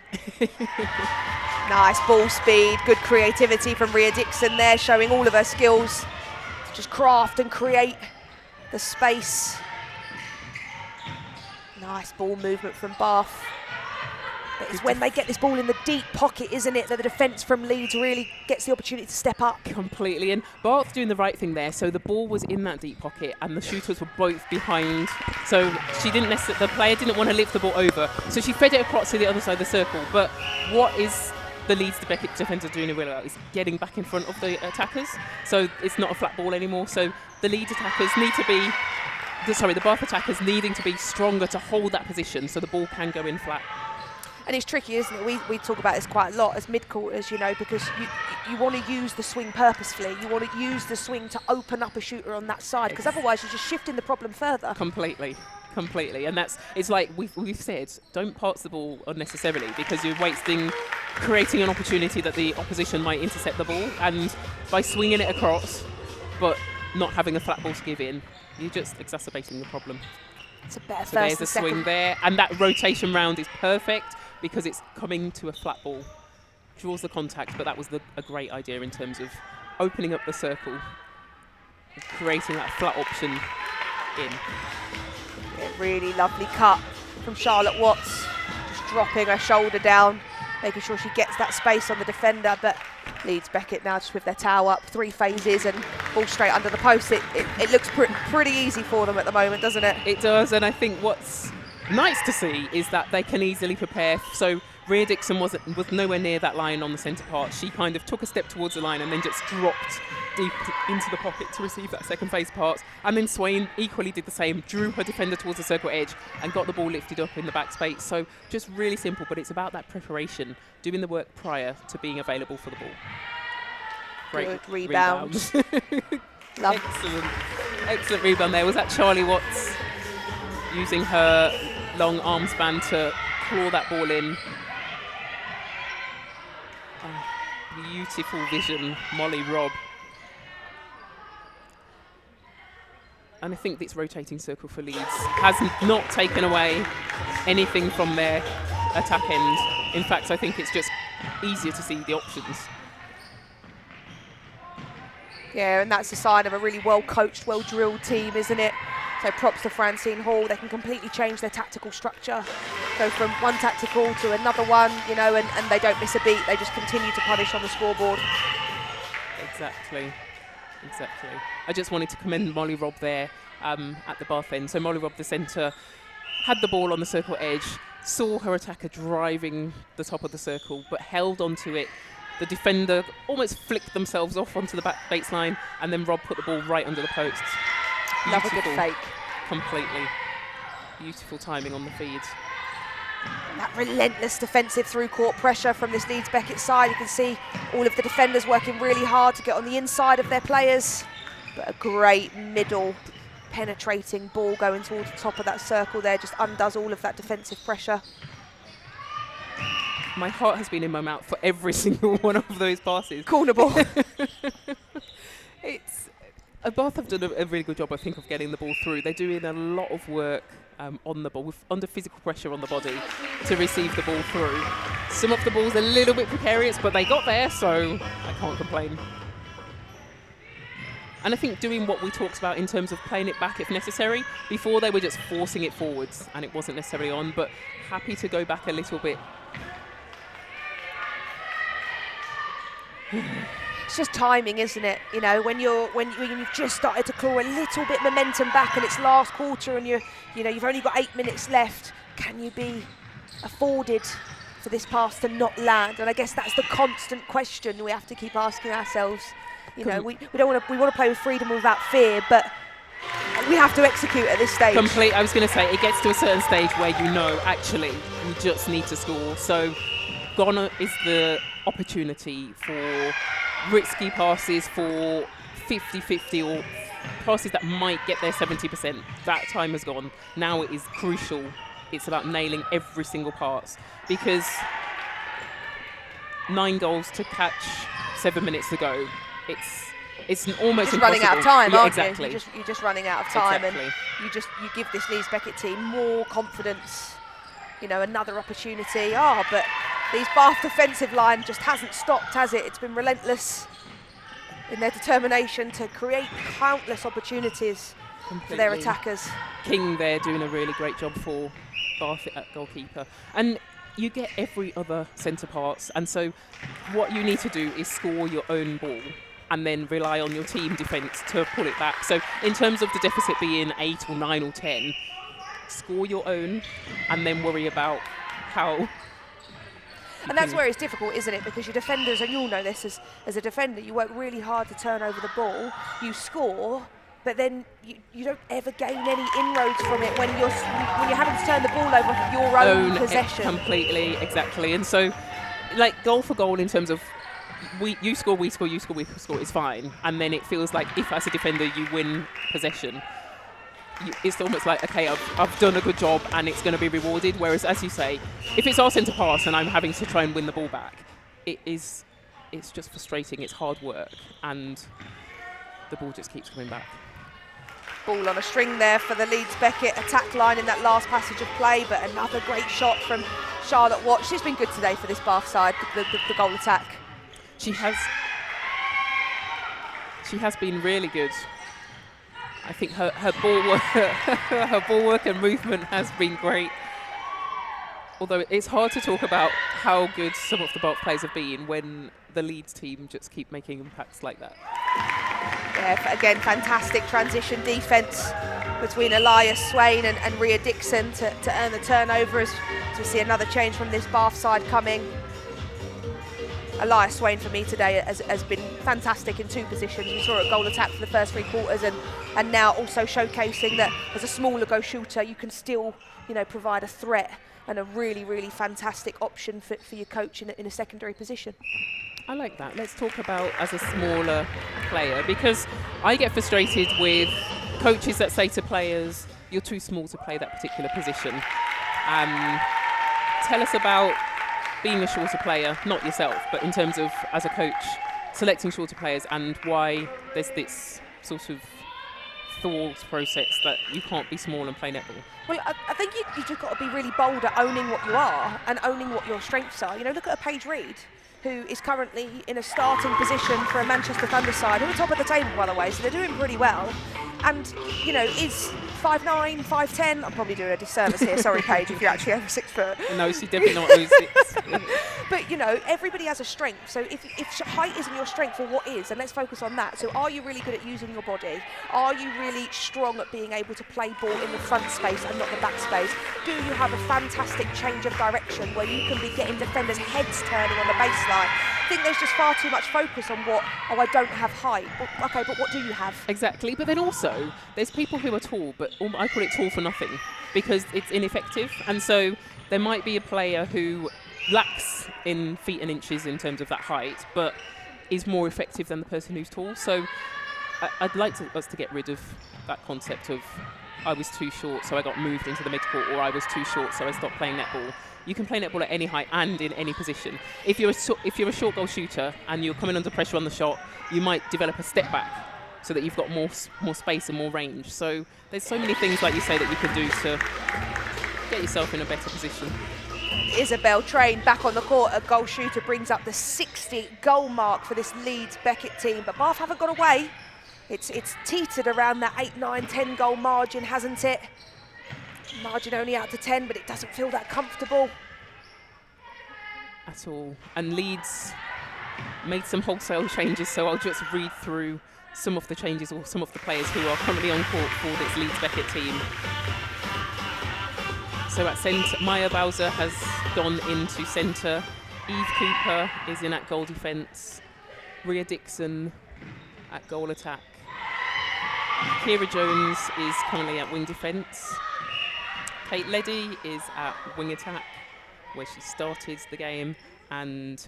Nice ball speed, good creativity from Rhea Dixon there, showing all of her skills to just craft and create the space. Nice ball movement from Bath. But it's when they get this ball in the deep pocket, isn't it, that the defence from Leeds really gets the opportunity to step up. Completely, and Bath's doing the right thing there. So the ball was in that deep pocket and the shooters were both behind. So she didn't necessarily, the player didn't want to lift the ball over. So she fed it across to the other side of the circle. But what is the Leeds Beckett defender doing really well is getting back in front of the attackers. So it's not a flat ball anymore. So the Leeds attackers need to be, the Bath attackers needing to be stronger to hold that position so the ball can go in flat. And it's tricky, isn't it? We talk about this quite a lot as mid-quarters, you know, because you want to use the swing purposefully. You want to use the swing to open up a shooter on that side, because otherwise you're just shifting the problem further. Completely. And it's like we've said, don't pass the ball unnecessarily, because you're creating an opportunity that the opposition might intercept the ball, and by swinging it across, but not having a flat ball to give in, you're just exacerbating the problem. It's a better so there's a swing there, and that rotation round is perfect, because it's coming to a flat ball, draws the contact, but that was a great idea in terms of opening up the circle, creating that flat option in. Yeah, really lovely cut from Charlotte Watts, just dropping her shoulder down, making sure she gets that space on the defender, but Leeds Beckett now just with their towel up, 3 phases and ball straight under the post. It looks pretty easy for them at the moment, doesn't it? It does, and I think what's nice to see is that they can easily prepare. So Rhea Dixon was nowhere near that line on the centre part. She kind of took a step towards the line and then just dropped deep into the pocket to receive that second phase pass. And then Swain equally did the same, drew her defender towards the circle edge and got the ball lifted up in the back space. So just really simple, but it's about that preparation, doing the work prior to being available for the ball. Great good rebound. Excellent rebound there. Was that Charlie Watts? using her long arm span to claw that ball in. Beautiful vision, Molly Robb. And I think this rotating circle for Leeds has not taken away anything from their attack end. In fact, I think it's just easier to see the options. Yeah, and that's a sign of a really well-coached, well-drilled team, isn't it? So props to Francine Hall. They can completely change their tactical structure, go from one tactical to another one, you know, and they don't miss a beat. They just continue to punish on the scoreboard. Exactly. I just wanted to commend Molly Robb there at the Bath end. So Molly Robb, the centre, had the ball on the circle edge, saw her attacker driving the top of the circle, but held onto it. The defender almost flicked themselves off onto the back baseline, and then Robb put the ball right under the posts. Love a good fake. Completely. Beautiful timing on the feed. That relentless defensive through-court pressure from this Leeds Beckett side. You can see all of the defenders working really hard to get on the inside of their players. But a great middle penetrating ball going towards the top of that circle there just undoes all of that defensive pressure. My heart has been in my mouth for every single one of those passes. Corner ball. Bath have done a really good job, I think, of getting the ball through. They're doing a lot of work on the ball, under physical pressure on the body, to receive the ball through. Some of the ball's a little bit precarious, but they got there, so I can't complain. And I think doing what we talked about in terms of playing it back if necessary. Before they were just forcing it forwards, and it wasn't necessarily on, but happy to go back a little bit. It's just timing, isn't it? You know, when you've just started to claw a little bit momentum back and it's last quarter and you've only got 8 minutes left, can you be afforded for this pass to not land? And I guess that's the constant question we have to keep asking ourselves. You know, we want to play with freedom without fear, but we have to execute at this stage. I was going to say, it gets to a certain stage where you know, actually, we just need to score. So gone is the opportunity for risky passes, for 50-50 or passes that might get their 70%. That time has gone. Now it is crucial. It's about nailing every single pass, because 9 goals to catch 7 minutes to go. It's almost just running out of time, aren't exactly. you? You're just running out of time, exactly. And you give this Leeds Beckett team more confidence. You know, another opportunity. But these Bath defensive line just hasn't stopped, has it? It's been relentless in their determination to create countless opportunities for their attackers. King there doing a really great job for Bath at goalkeeper. And you get every other centre parts, and so what you need to do is score your own ball and then rely on your team defence to pull it back. So in terms of the deficit being 8 or 9 or 10, score your own and then worry about how. And that's where it's difficult, isn't it? Because your defenders, and you'll know this as a defender, you work really hard to turn over the ball, you score, but then you don't ever gain any inroads from it when you're having to turn the ball over for your own possession. Completely, exactly. And so, like, goal for goal in terms of you score, we score, you score, we score is fine. And then it feels like if as a defender you win possession, it's almost like, okay, I've done a good job and it's going to be rewarded. Whereas, as you say, if it's our centre pass and I'm having to try and win the ball back, it's just frustrating. It's hard work and the ball just keeps coming back. Ball on a string there for the Leeds Beckett attack line in that last passage of play, but another great shot from Charlotte Watt. She's been good today for this Bath side, the goal attack. She has been really good. I think her ball work and movement has been great. Although it's hard to talk about how good some of the Bath players have been when the Leeds team just keep making impacts like that. Yeah, again, fantastic transition defence between Elias Swain and Rhea Dixon to earn the turnover, as we see another change from this Bath side coming. Elias Swain for me today has been fantastic in 2 positions. We saw a goal attack for the first 3 quarters and now also showcasing that as a smaller go shooter you can still, you know, provide a threat and a really, really fantastic option for your coach in a secondary position. I like that. Let's talk about as a smaller player, because I get frustrated with coaches that say to players, you're too small to play that particular position. Tell us about being a shorter player, not yourself, but in terms of, as a coach, selecting shorter players and why there's this sort of thought process that you can't be small and play netball. Well, I think you just got to be really bold at owning what you are and owning what your strengths are. You know, look at a Paige Reed, who is currently in a starting position for a Manchester Thunder side, who are top of the table, by the way, so they're doing pretty well. And, you know, is 5'9", 5'10". I'm probably doing a disservice here. Sorry, Paige, if you're actually over 6 foot. No, she's definitely not over 6. But, you know, everybody has a strength. So if height isn't your strength, well, what is? And let's focus on that. So are you really good at using your body? Are you really strong at being able to play ball in the front space and not the back space? Do you have a fantastic change of direction where you can be getting defenders' heads turning on the baseline? I think there's just far too much focus on I don't have height. Well, okay, but what do you have? Exactly, but then also, there's people who are tall, but I call it tall for nothing, because it's ineffective. And so there might be a player who lacks in feet and inches in terms of that height, but is more effective than the person who's tall. So I'd like us to get rid of that concept of I was too short, so I got moved into the mid-court, or I was too short, so I stopped playing netball. You can play netball at any height and in any position. If you're a short goal shooter and you're coming under pressure on the shot, you might develop a step back so that you've got more space and more range. So there's so many things, like you say, that you can do to get yourself in a better position. Isabel Train back on the court. A goal shooter brings up the 60 goal mark for this Leeds Beckett team, but Bath haven't got away. It's teetered around that 8, 9, 10 goal margin, hasn't it? Margin only out to 10, but it doesn't feel that comfortable at all. And Leeds made some wholesale changes, so I'll just read through some of the changes or some of the players who are currently on court for this Leeds Beckett team. So at centre, Maya Bowser has gone into centre. Eve Cooper is in at goal defence. Rhea Dixon at goal attack. Kira Jones is currently at wing defence. Kate Leddy is at wing attack, where she started the game, and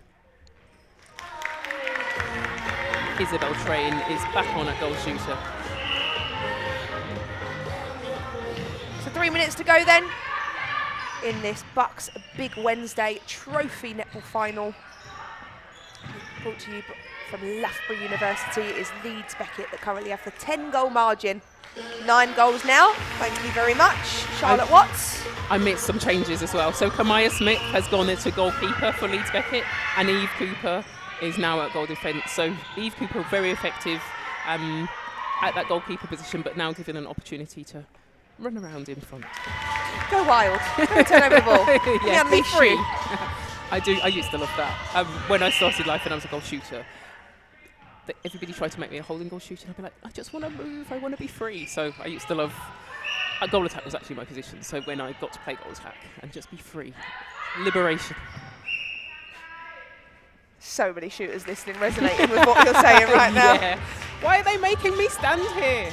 Isabel Train is back on at goal shooter. So 3 minutes to go then in this BUCS Big Wednesday Trophy Netball Final. Brought to you from Loughborough University. It is Leeds Beckett that currently have the 10 goal margin. 9 goals now, thank you very much. Charlotte Watts. I missed some changes as well. So Kamaya Smith has gone into goalkeeper for Leeds Beckett, and Eve Cooper is now at goal defence. So Eve Cooper very effective at that goalkeeper position, but now given an opportunity to run around in front. Go wild, go turn over the ball. Yeah, be free. I used to love that. When I started life and I was a goal shooter, everybody tried to make me a holding goal shooter, and I'd be like, I just want to move, I want to be free. So I used to love, goal attack was actually my position, so when I got to play goal attack and just be free, liberation. So many shooters listening, resonating with what you're saying right now. Yeah. Why are they making me stand here?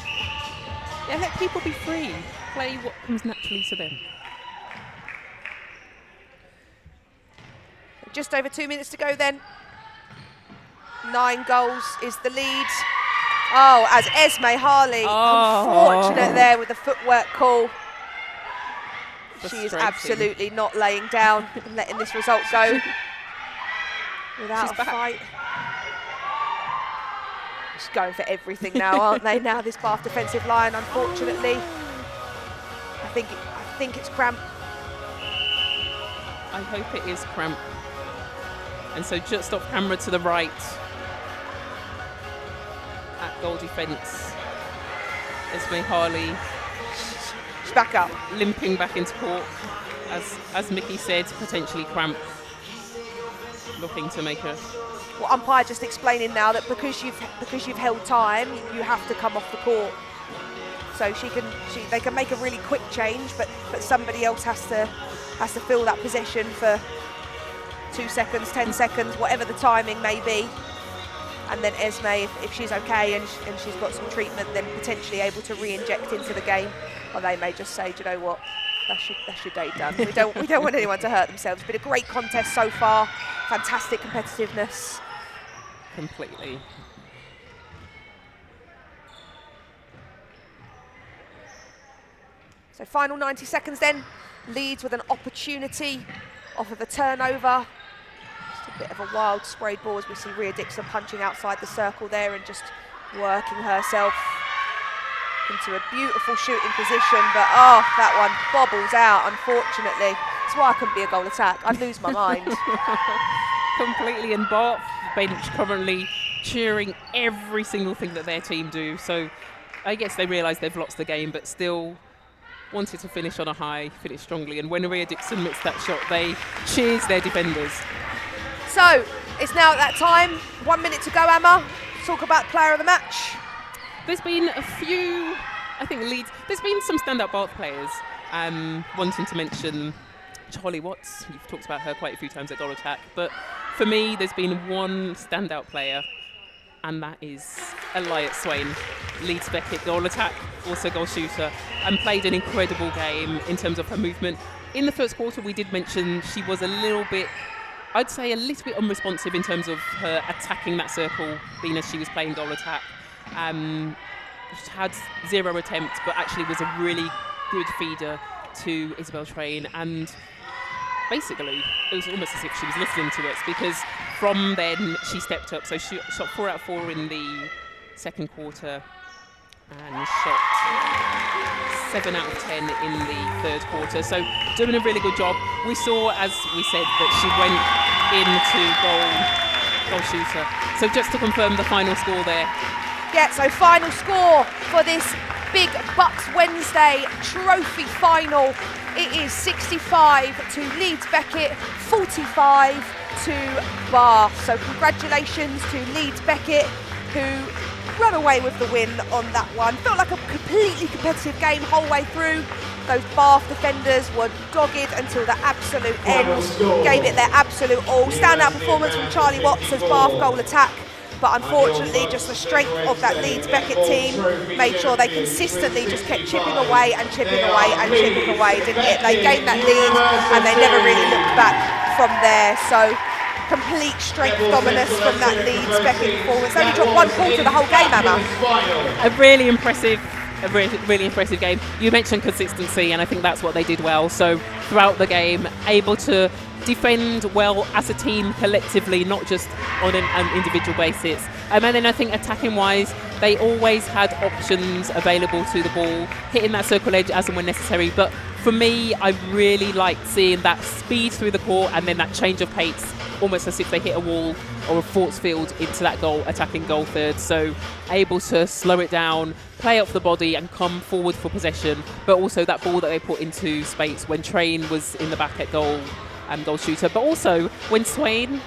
Yeah, let people be free, play what comes naturally to them. Just over 2 minutes to go then. 9 goals is the lead. Oh, as Esme Harley, unfortunate there with the footwork call. She is absolutely not laying down and letting this result go without a fight. Just going for everything now, aren't they? Now this Bath defensive line, unfortunately. I think it's cramp. I hope it is cramp. And so just off camera to the right, at goal defence, Esme Harley. She's back up. Limping back into court, as Mickey said, potentially cramp. Looking to make a... Well, umpire just explaining now that because you've held time, you have to come off the court. So they can make a really quick change, but somebody else has to fill that position for 2 seconds, 10 seconds, whatever the timing may be. And then Esme, if she's okay and she's got some treatment, then potentially able to re-inject into the game. Or they may just say, do you know what, that's your day done. We don't want anyone to hurt themselves. It's been a great contest so far. Fantastic competitiveness. Completely. So final 90 seconds then. Leeds with an opportunity off of a turnover. Just a bit of a wild sprayed ball as we see Rhea Dixon punching outside the circle there and just working herself into a beautiful shooting position, but oh, that one bobbles out, unfortunately. That's why I couldn't be a goal attack. I'd lose my mind. Completely, and Bath bench currently cheering every single thing that their team do. So I guess they realise they've lost the game, but still wanted to finish on a high, finish strongly. And when Rhea Dixon missed that shot, they cheers their defenders. So it's now at that time. 1 minute to go, Emma. Talk about player of the match. There's been a few, I think Leeds, there's been some standout Bath players. Wanting to mention Charlie Watts. You've talked about her quite a few times at goal attack, but for me there's been one standout player, and that is Elliot Swain. Leeds Beckett goal attack, also goal shooter, and played an incredible game in terms of her movement. In the first quarter we did mention she was a little bit, I'd say a little bit unresponsive in terms of her attacking that circle, being as she was playing goal attack. She had 0 attempts, but actually was a really good feeder to Isabel Train, and basically it was almost as if she was listening to us, because from then she stepped up. So she shot 4 out of 4 in the second quarter and shot 7 out of 10 in the third quarter. So doing a really good job. We saw, as we said, that she went into goal shooter. So just to confirm the final score there. Yeah, so final score for this Big BUCS Wednesday Trophy Final. It is 65 to Leeds Beckett, 45 to Bath. So congratulations to Leeds Beckett, who run away with the win on that one. Felt like a completely competitive game whole way through. Those Bath defenders were dogged until the absolute end, gave it their absolute all. Standout performance from Charlie Watts as Bath goal attack. But unfortunately, just the strength of that Leeds Beckett team made sure they consistently just kept chipping away and chipping away and chipping away, didn't it? They gained that lead and they never really looked back from there. So complete strength dominance from that Leeds Beckett performance. They only dropped 1 quarter the whole game, Emma. A really impressive game. You mentioned consistency, and I think that's what they did well. So throughout the game, able to defend well as a team collectively, not just on an individual basis. And then I think attacking wise, they always had options available to the ball, hitting that circle edge as and when necessary. But for me, I really liked seeing that speed through the court and then that change of pace, almost as if they hit a wall or a force field into that goal, attacking goal third. So able to slow it down, play off the body and come forward for possession, but also that ball that they put into space when Train was in the back at goal and goal shooter. But also when Swain,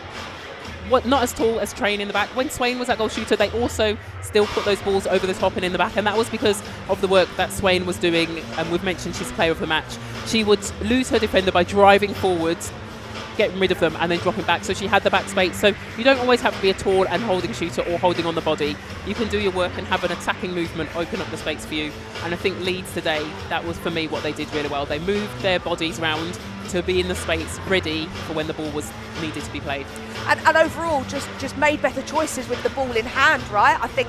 not as tall as Train in the back, when Swain was at goal shooter, they also still put those balls over the top and in the back, and that was because of the work that Swain was doing. And we've mentioned she's player of the match. She would lose her defender by driving forwards, getting rid of them and then dropping back, so she had the back space. So you don't always have to be a tall and holding shooter or holding on the body. You can do your work and have an attacking movement, open up the space for you. And I think Leeds today, that was for me what they did really well. They moved their bodies around to be in the space ready for when the ball was needed to be played. And overall just made better choices with the ball in hand, right? I think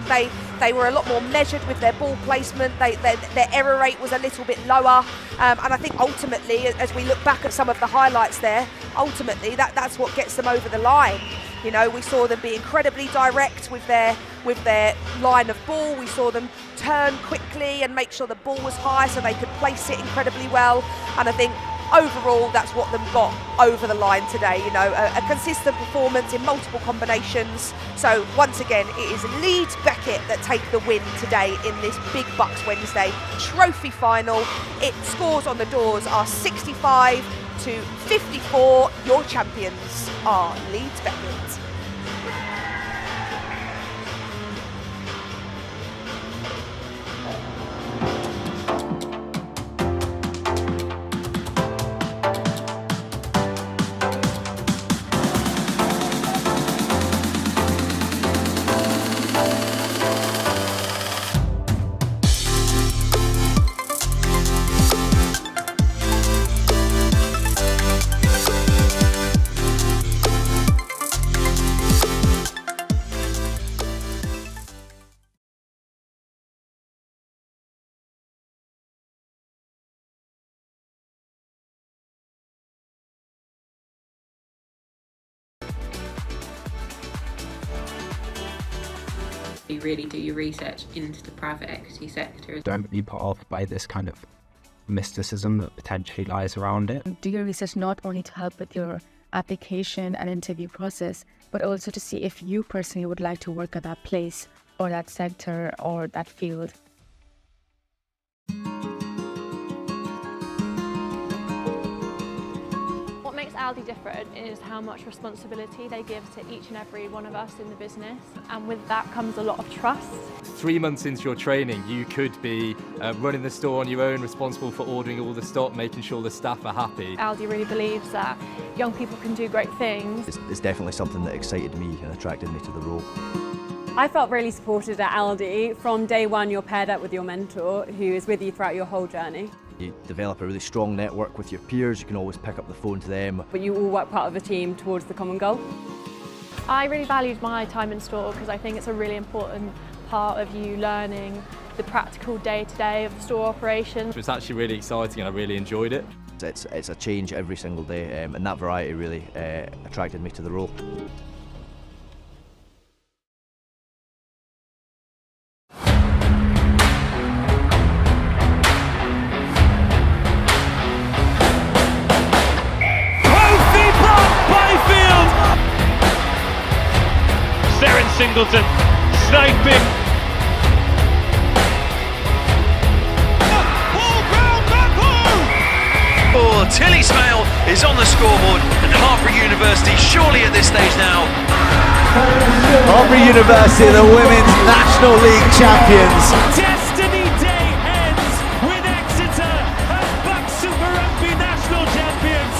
they were a lot more measured with their ball placement. Their error rate was a little bit lower, and I think ultimately, as we look back at some of the highlights there, ultimately that's what gets them over the line. You know, we saw them be incredibly direct with their line of ball. We saw them turn quickly and make sure the ball was high so they could place it incredibly well. And I think overall, that's what them got over the line today. You know, a consistent performance in multiple combinations. So once again, it is Leeds Beckett that take the win today in this Big BUCS Wednesday Trophy Final. Its scores on the doors are 65 to 54. Your champions are Leeds Beckett. You really do your research into the private equity sector. Don't be put off by this kind of mysticism that potentially lies around it. Do your research not only to help with your application and interview process, but also to see if you personally would like to work at that place or that sector or that field. What makes Aldi different is how much responsibility they give to each and every one of us in the business, and with that comes a lot of trust. 3 months into your training, you could be running the store on your own, responsible for ordering all the stock, making sure the staff are happy. Aldi really believes that young people can do great things. It's definitely something that excited me and attracted me to the role. I felt really supported at Aldi. From day one, you're paired up with your mentor, who is with you throughout your whole journey. You develop a really strong network with your peers, you can always pick up the phone to them. But you all work part of a team towards the common goal. I really valued my time in store because I think it's a really important part of you learning the practical day-to-day of the store operations. It was actually really exciting and I really enjoyed it. It's a change every single day, and that variety really attracted me to the role. Singleton sniping. Oh, Tilly Smale is on the scoreboard, and Hartpury University surely at this stage now. Hartpury University, the Women's National League champions. Destiny Day ends with Exeter as BUCS Super Rugby national champions.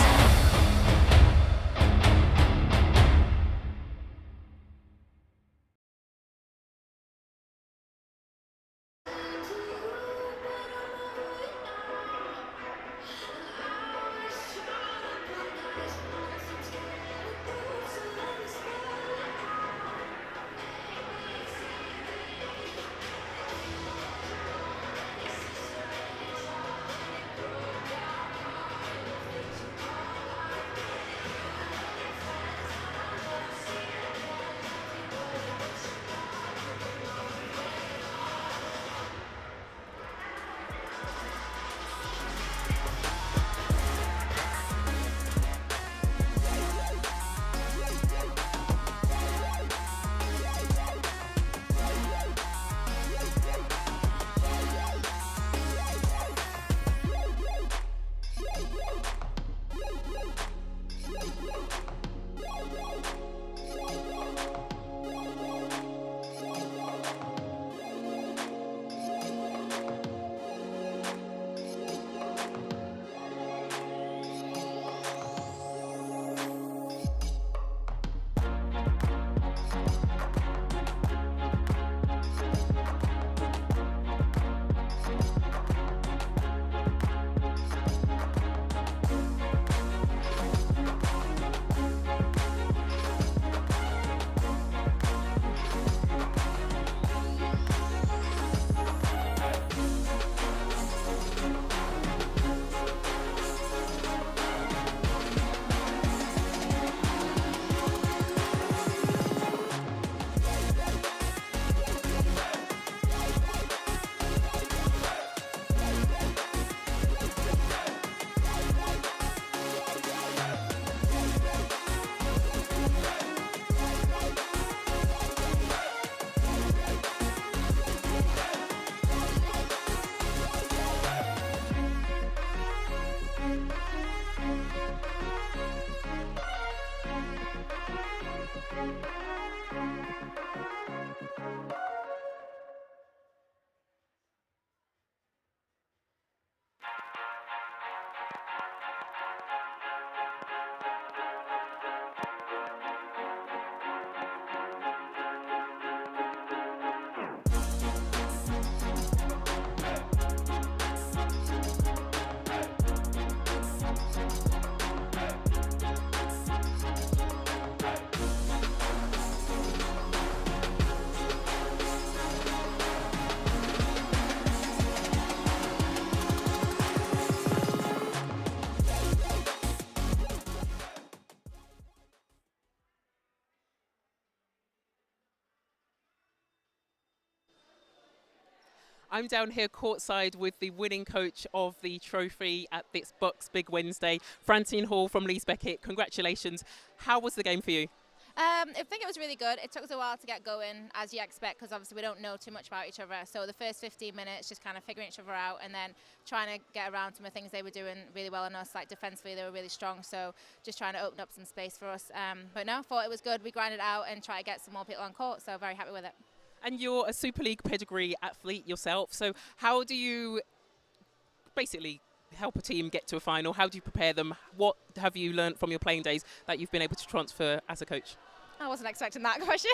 I'm down here courtside with the winning coach of the trophy at this BUCS Big Wednesday, Francine Hall from Leeds Beckett. Congratulations. How was the game for you? I think it was really good. It took us a while to get going, as you expect, because obviously we don't know too much about each other. So the first 15 minutes, just kind of figuring each other out, and then trying to get around some of the things they were doing really well on us. Like defensively, they were really strong. So just trying to open up some space for us. But no, I thought it was good. We grinded out and tried to get some more people on court. So very happy with it. And you're a Super League pedigree athlete yourself. So how do you basically help a team get to a final? How do you prepare them? What have you learned from your playing days that you've been able to transfer as a coach? I wasn't expecting that question.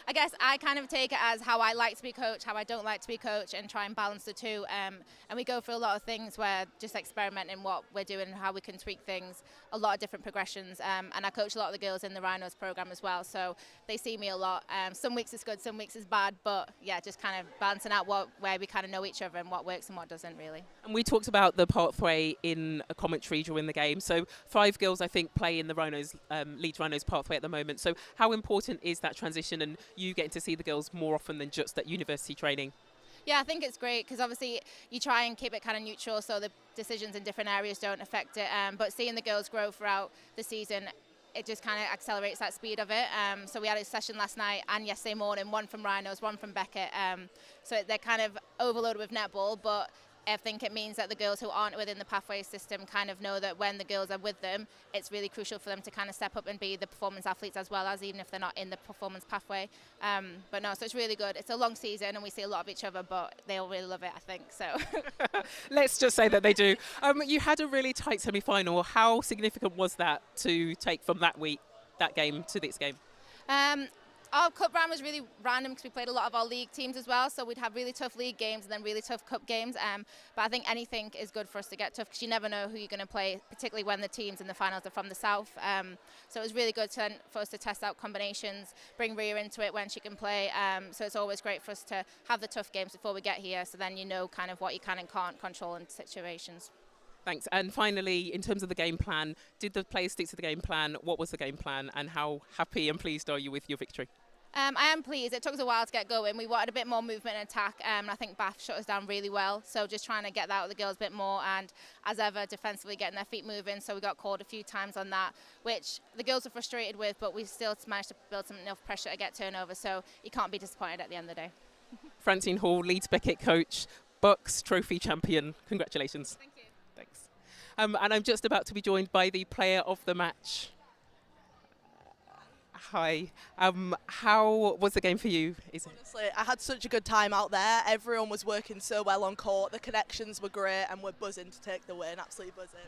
I guess I kind of take it as how I like to be coached, how I don't like to be coached, and try and balance the two. And we go through a lot of things where just experimenting what we're doing, how we can tweak things, a lot of different progressions. And I coach a lot of the girls in the Rhinos program as well, so they see me a lot. Some weeks it's good, some weeks it's bad, but yeah, just kind of balancing out where we kind of know each other and what works and what doesn't really. And we talked about the pathway in a commentary during the game. So 5 girls, I think, play in the Rhinos, Leeds Rhinos pathway at the moment. So how important is that transition and you getting to see the girls more often than just at university training? Yeah, I think it's great because obviously you try and keep it kind of neutral so the decisions in different areas don't affect it. But seeing the girls grow throughout the season, it just kind of accelerates that speed of it. So we had a session last night and yesterday morning, one from Rhinos, one from Beckett. So they're kind of overloaded with netball, but I think it means that the girls who aren't within the pathway system kind of know that when the girls are with them, it's really crucial for them to kind of step up and be the performance athletes as well as even if they're not in the performance pathway. But no, so it's really good. It's a long season and we see a lot of each other, but they all really love it, I think. So let's just say that they do. You had a really tight semi-final. How significant was that to take from that game to this game? Our cup round was really random because we played a lot of our league teams as well, so we'd have really tough league games and then really tough cup games. But I think anything is good for us to get tough because you never know who you're going to play, particularly when the teams in the finals are from the south. So it was really good for us to test out combinations, bring Rhea into it when she can play. So it's always great for us to have the tough games before we get here, so then you know kind of what you can and can't control in situations. Thanks. And finally, in terms of the game plan, did the players stick to the game plan? What was the game plan and how happy and pleased are you with your victory? I am pleased. It took us a while to get going. We wanted a bit more movement and attack. I think Bath shut us down really well. So just trying to get that out of the girls a bit more and, as ever, defensively getting their feet moving. So we got called a few times on that, which the girls were frustrated with, but we still managed to build enough pressure to get turnover. So you can't be disappointed at the end of the day. Francine Hall, Leeds Beckett coach, BUCS Trophy champion. Congratulations. Thank you. Thanks. And I'm just about to be joined by the player of the match. Hi. How was the game for you? Honestly, I had such a good time out there. Everyone was working so well on court. The connections were great and we're buzzing to take the win. Absolutely buzzing.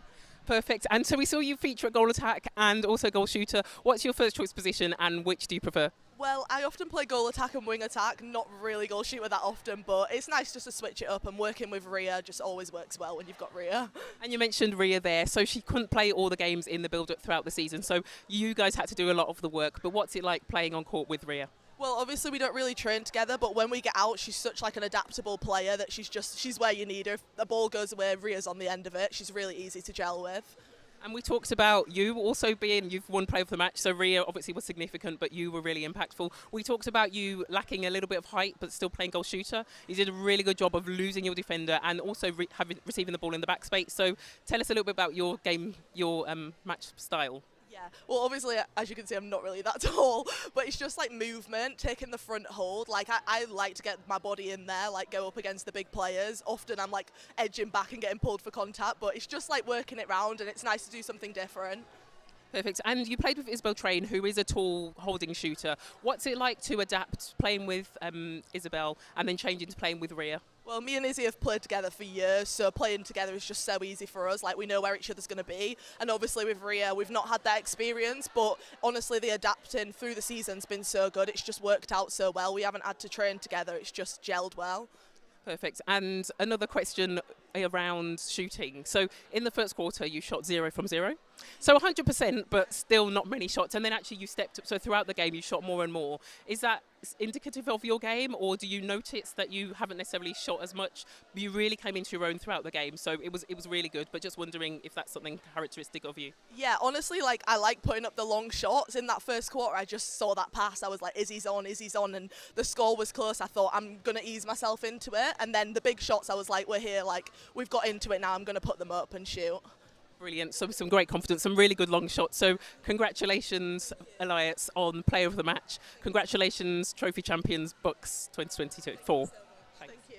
Perfect. And so we saw you feature at goal attack and also goal shooter. What's your first choice position and which do you prefer? Well, I often play goal attack and wing attack, not really goal shooter that often, but it's nice just to switch it up, and working with Rhea just always works well when you've got Rhea. And you mentioned Rhea there, so she couldn't play all the games in the build-up throughout the season, so you guys had to do a lot of the work, but what's it like playing on court with Rhea? Well, obviously we don't really train together, but when we get out, she's such like an adaptable player that she's where you need her. If the ball goes away, Rhea's on the end of it. She's really easy to gel with. And we talked about you also you've won player of the match, so Rhea obviously was significant, but you were really impactful. We talked about you lacking a little bit of height, but still playing goal shooter. You did a really good job of losing your defender and also receiving the ball in the backspace. So tell us a little bit about your game, your match style. Yeah, well, obviously, as you can see, I'm not really that tall, but it's just like movement, taking the front hold. Like, I like to get my body in there, like go up against the big players. Often I'm like edging back and getting pulled for contact, but it's just like working it round, and it's nice to do something different. Perfect. And you played with Isabel Train, who is a tall holding shooter. What's it like to adapt playing with Isabel and then changing to playing with Rhea? Well, me and Izzy have played together for years, so playing together is just so easy for us. Like, we know where each other's going to be. And obviously with Rhea, we've not had that experience, but honestly, the adapting through the season's been so good. It's just worked out so well. We haven't had to train together. It's just gelled well. Perfect. And another question around shooting. So in the first quarter, you shot 0 from 0. So 100%, but still not many shots. And then actually you stepped up. So throughout the game, you shot more and more. Is that indicative of your game, or do you notice that you haven't necessarily shot as much? You really came into your own throughout the game, so it was really good. But just wondering if that's something characteristic of you. Yeah, honestly, like I like putting up the long shots. In that first quarter, I just saw that pass. I was like, Izzy's on, and the score was close. I thought I'm gonna ease myself into it, and then the big shots, I was like, we're here, like we've got into it now. I'm gonna put them up and shoot. Brilliant. So some great confidence, some really good long shots. So congratulations, Elias, on Player of the Match. Congratulations, Trophy Champions BUCS 2024. Thank you.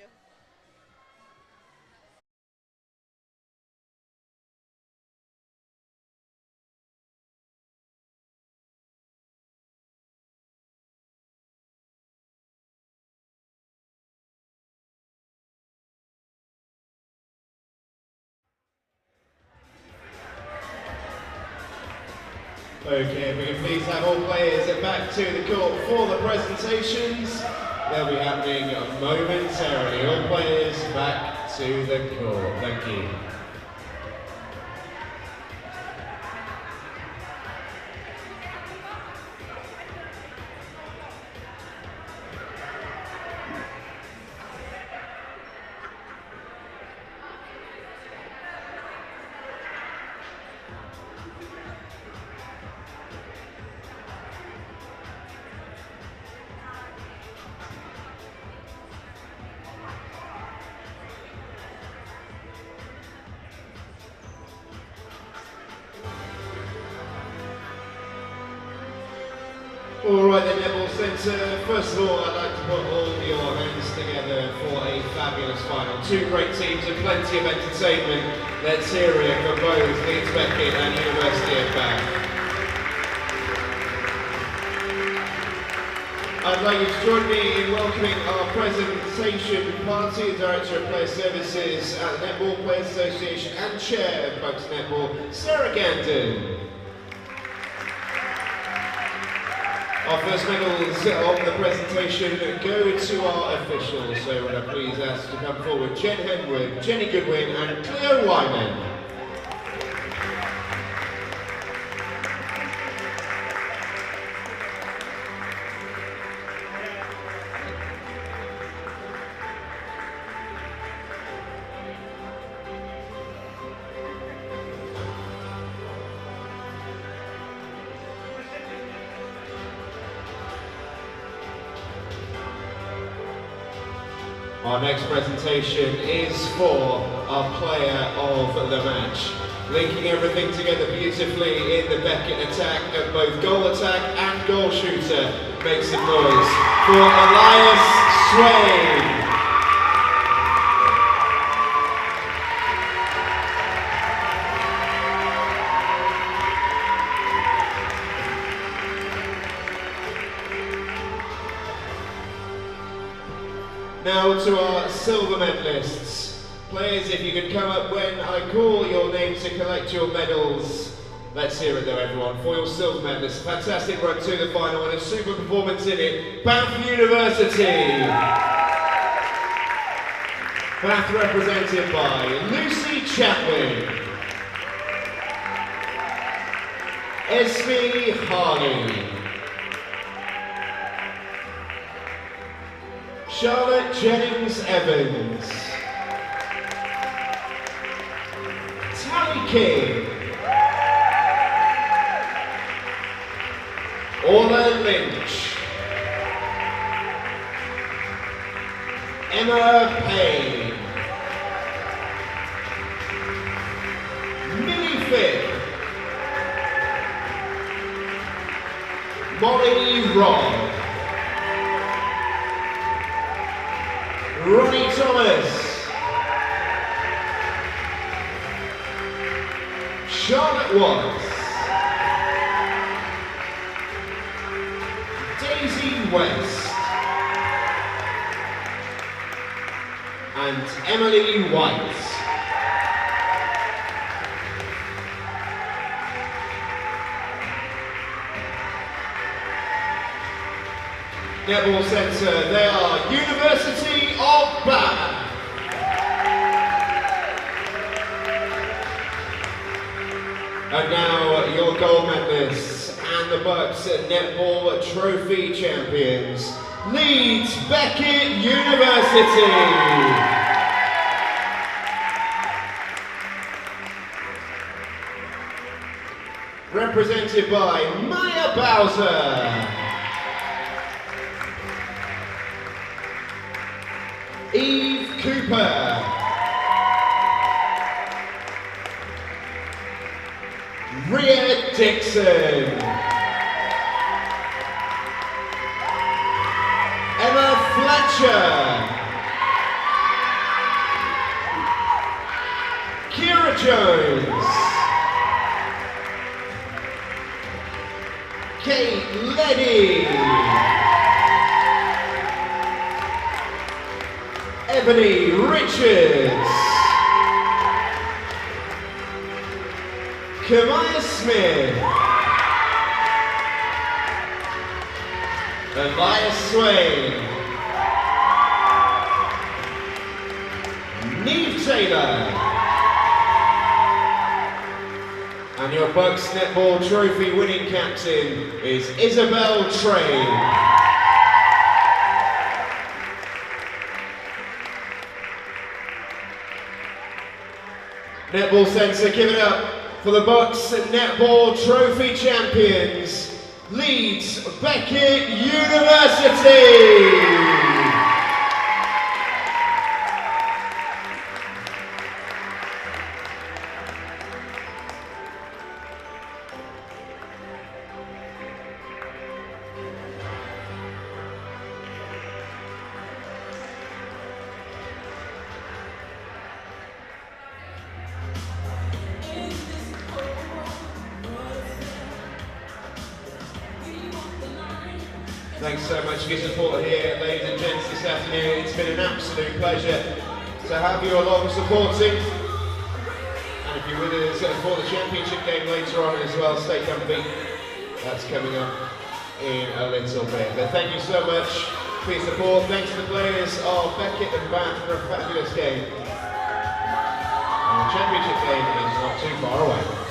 Okay, if we can please have all players back to the court for the presentations. They'll be happening momentarily. All players back to the court. Thank you. Alright then, Netball Centre, first of all I'd like to put all your hands together for a fabulous final. Two great teams and plenty of entertainment. Let's hear it for both Leeds Beckett and University of Bath. I'd like you to join me in welcoming our presentation party, the Director of Player Services at the Netball Players Association and Chair of BUCS Netball, Sarah Gandon. Our first medals on the presentation go to our officials, so would I please ask to come forward Jen Henwood, Jenny Goodwin and Cleo Wyman. Our next presentation is for our player of the match. Linking everything together beautifully in the Beckett attack at both goal attack and goal shooter. Make some noise for Elias Swain. Now to our silver medalists. Players, if you could come up when I call your name to collect your medals. Let's hear it though, everyone, for your silver medalists. Fantastic run to the final and a super performance in it. Bath University. Bath represented by Lucy Chapman, Esme Harley, Charlotte Jennings-Evans, Tally King, Orla Lynch, Emma Payne, Millie Fitt, Molly Robb, Ronnie Thomas, Charlotte Watts, Daisy West, and Emily White. Netball Centre, they are University of Bath. And now your gold medalists and the BUCS Netball Trophy champions, Leeds Beckett University. Represented by Maya Bowser, Eve Cooper, Rhea Dixon, Emma Fletcher, Kira Jones, Kate Leddy, Ebony Richards, Kamaya Smith, Elias Swain, Neve Taylor, and your BUCS Netball Trophy winning captain is Isabel Train. Netball Centre, give it up for the BUCS Netball Trophy champions, Leeds Beckett University. Thanks so much for your support here, ladies and gents, this afternoon. It's been an absolute pleasure to have you along supporting. And if you're with us for the championship game later on as well, stay comfy. That's coming up in a little bit. But thank you so much for your support. Thanks to the players of Beckett and Bath for a fabulous game. And the championship game is not too far away.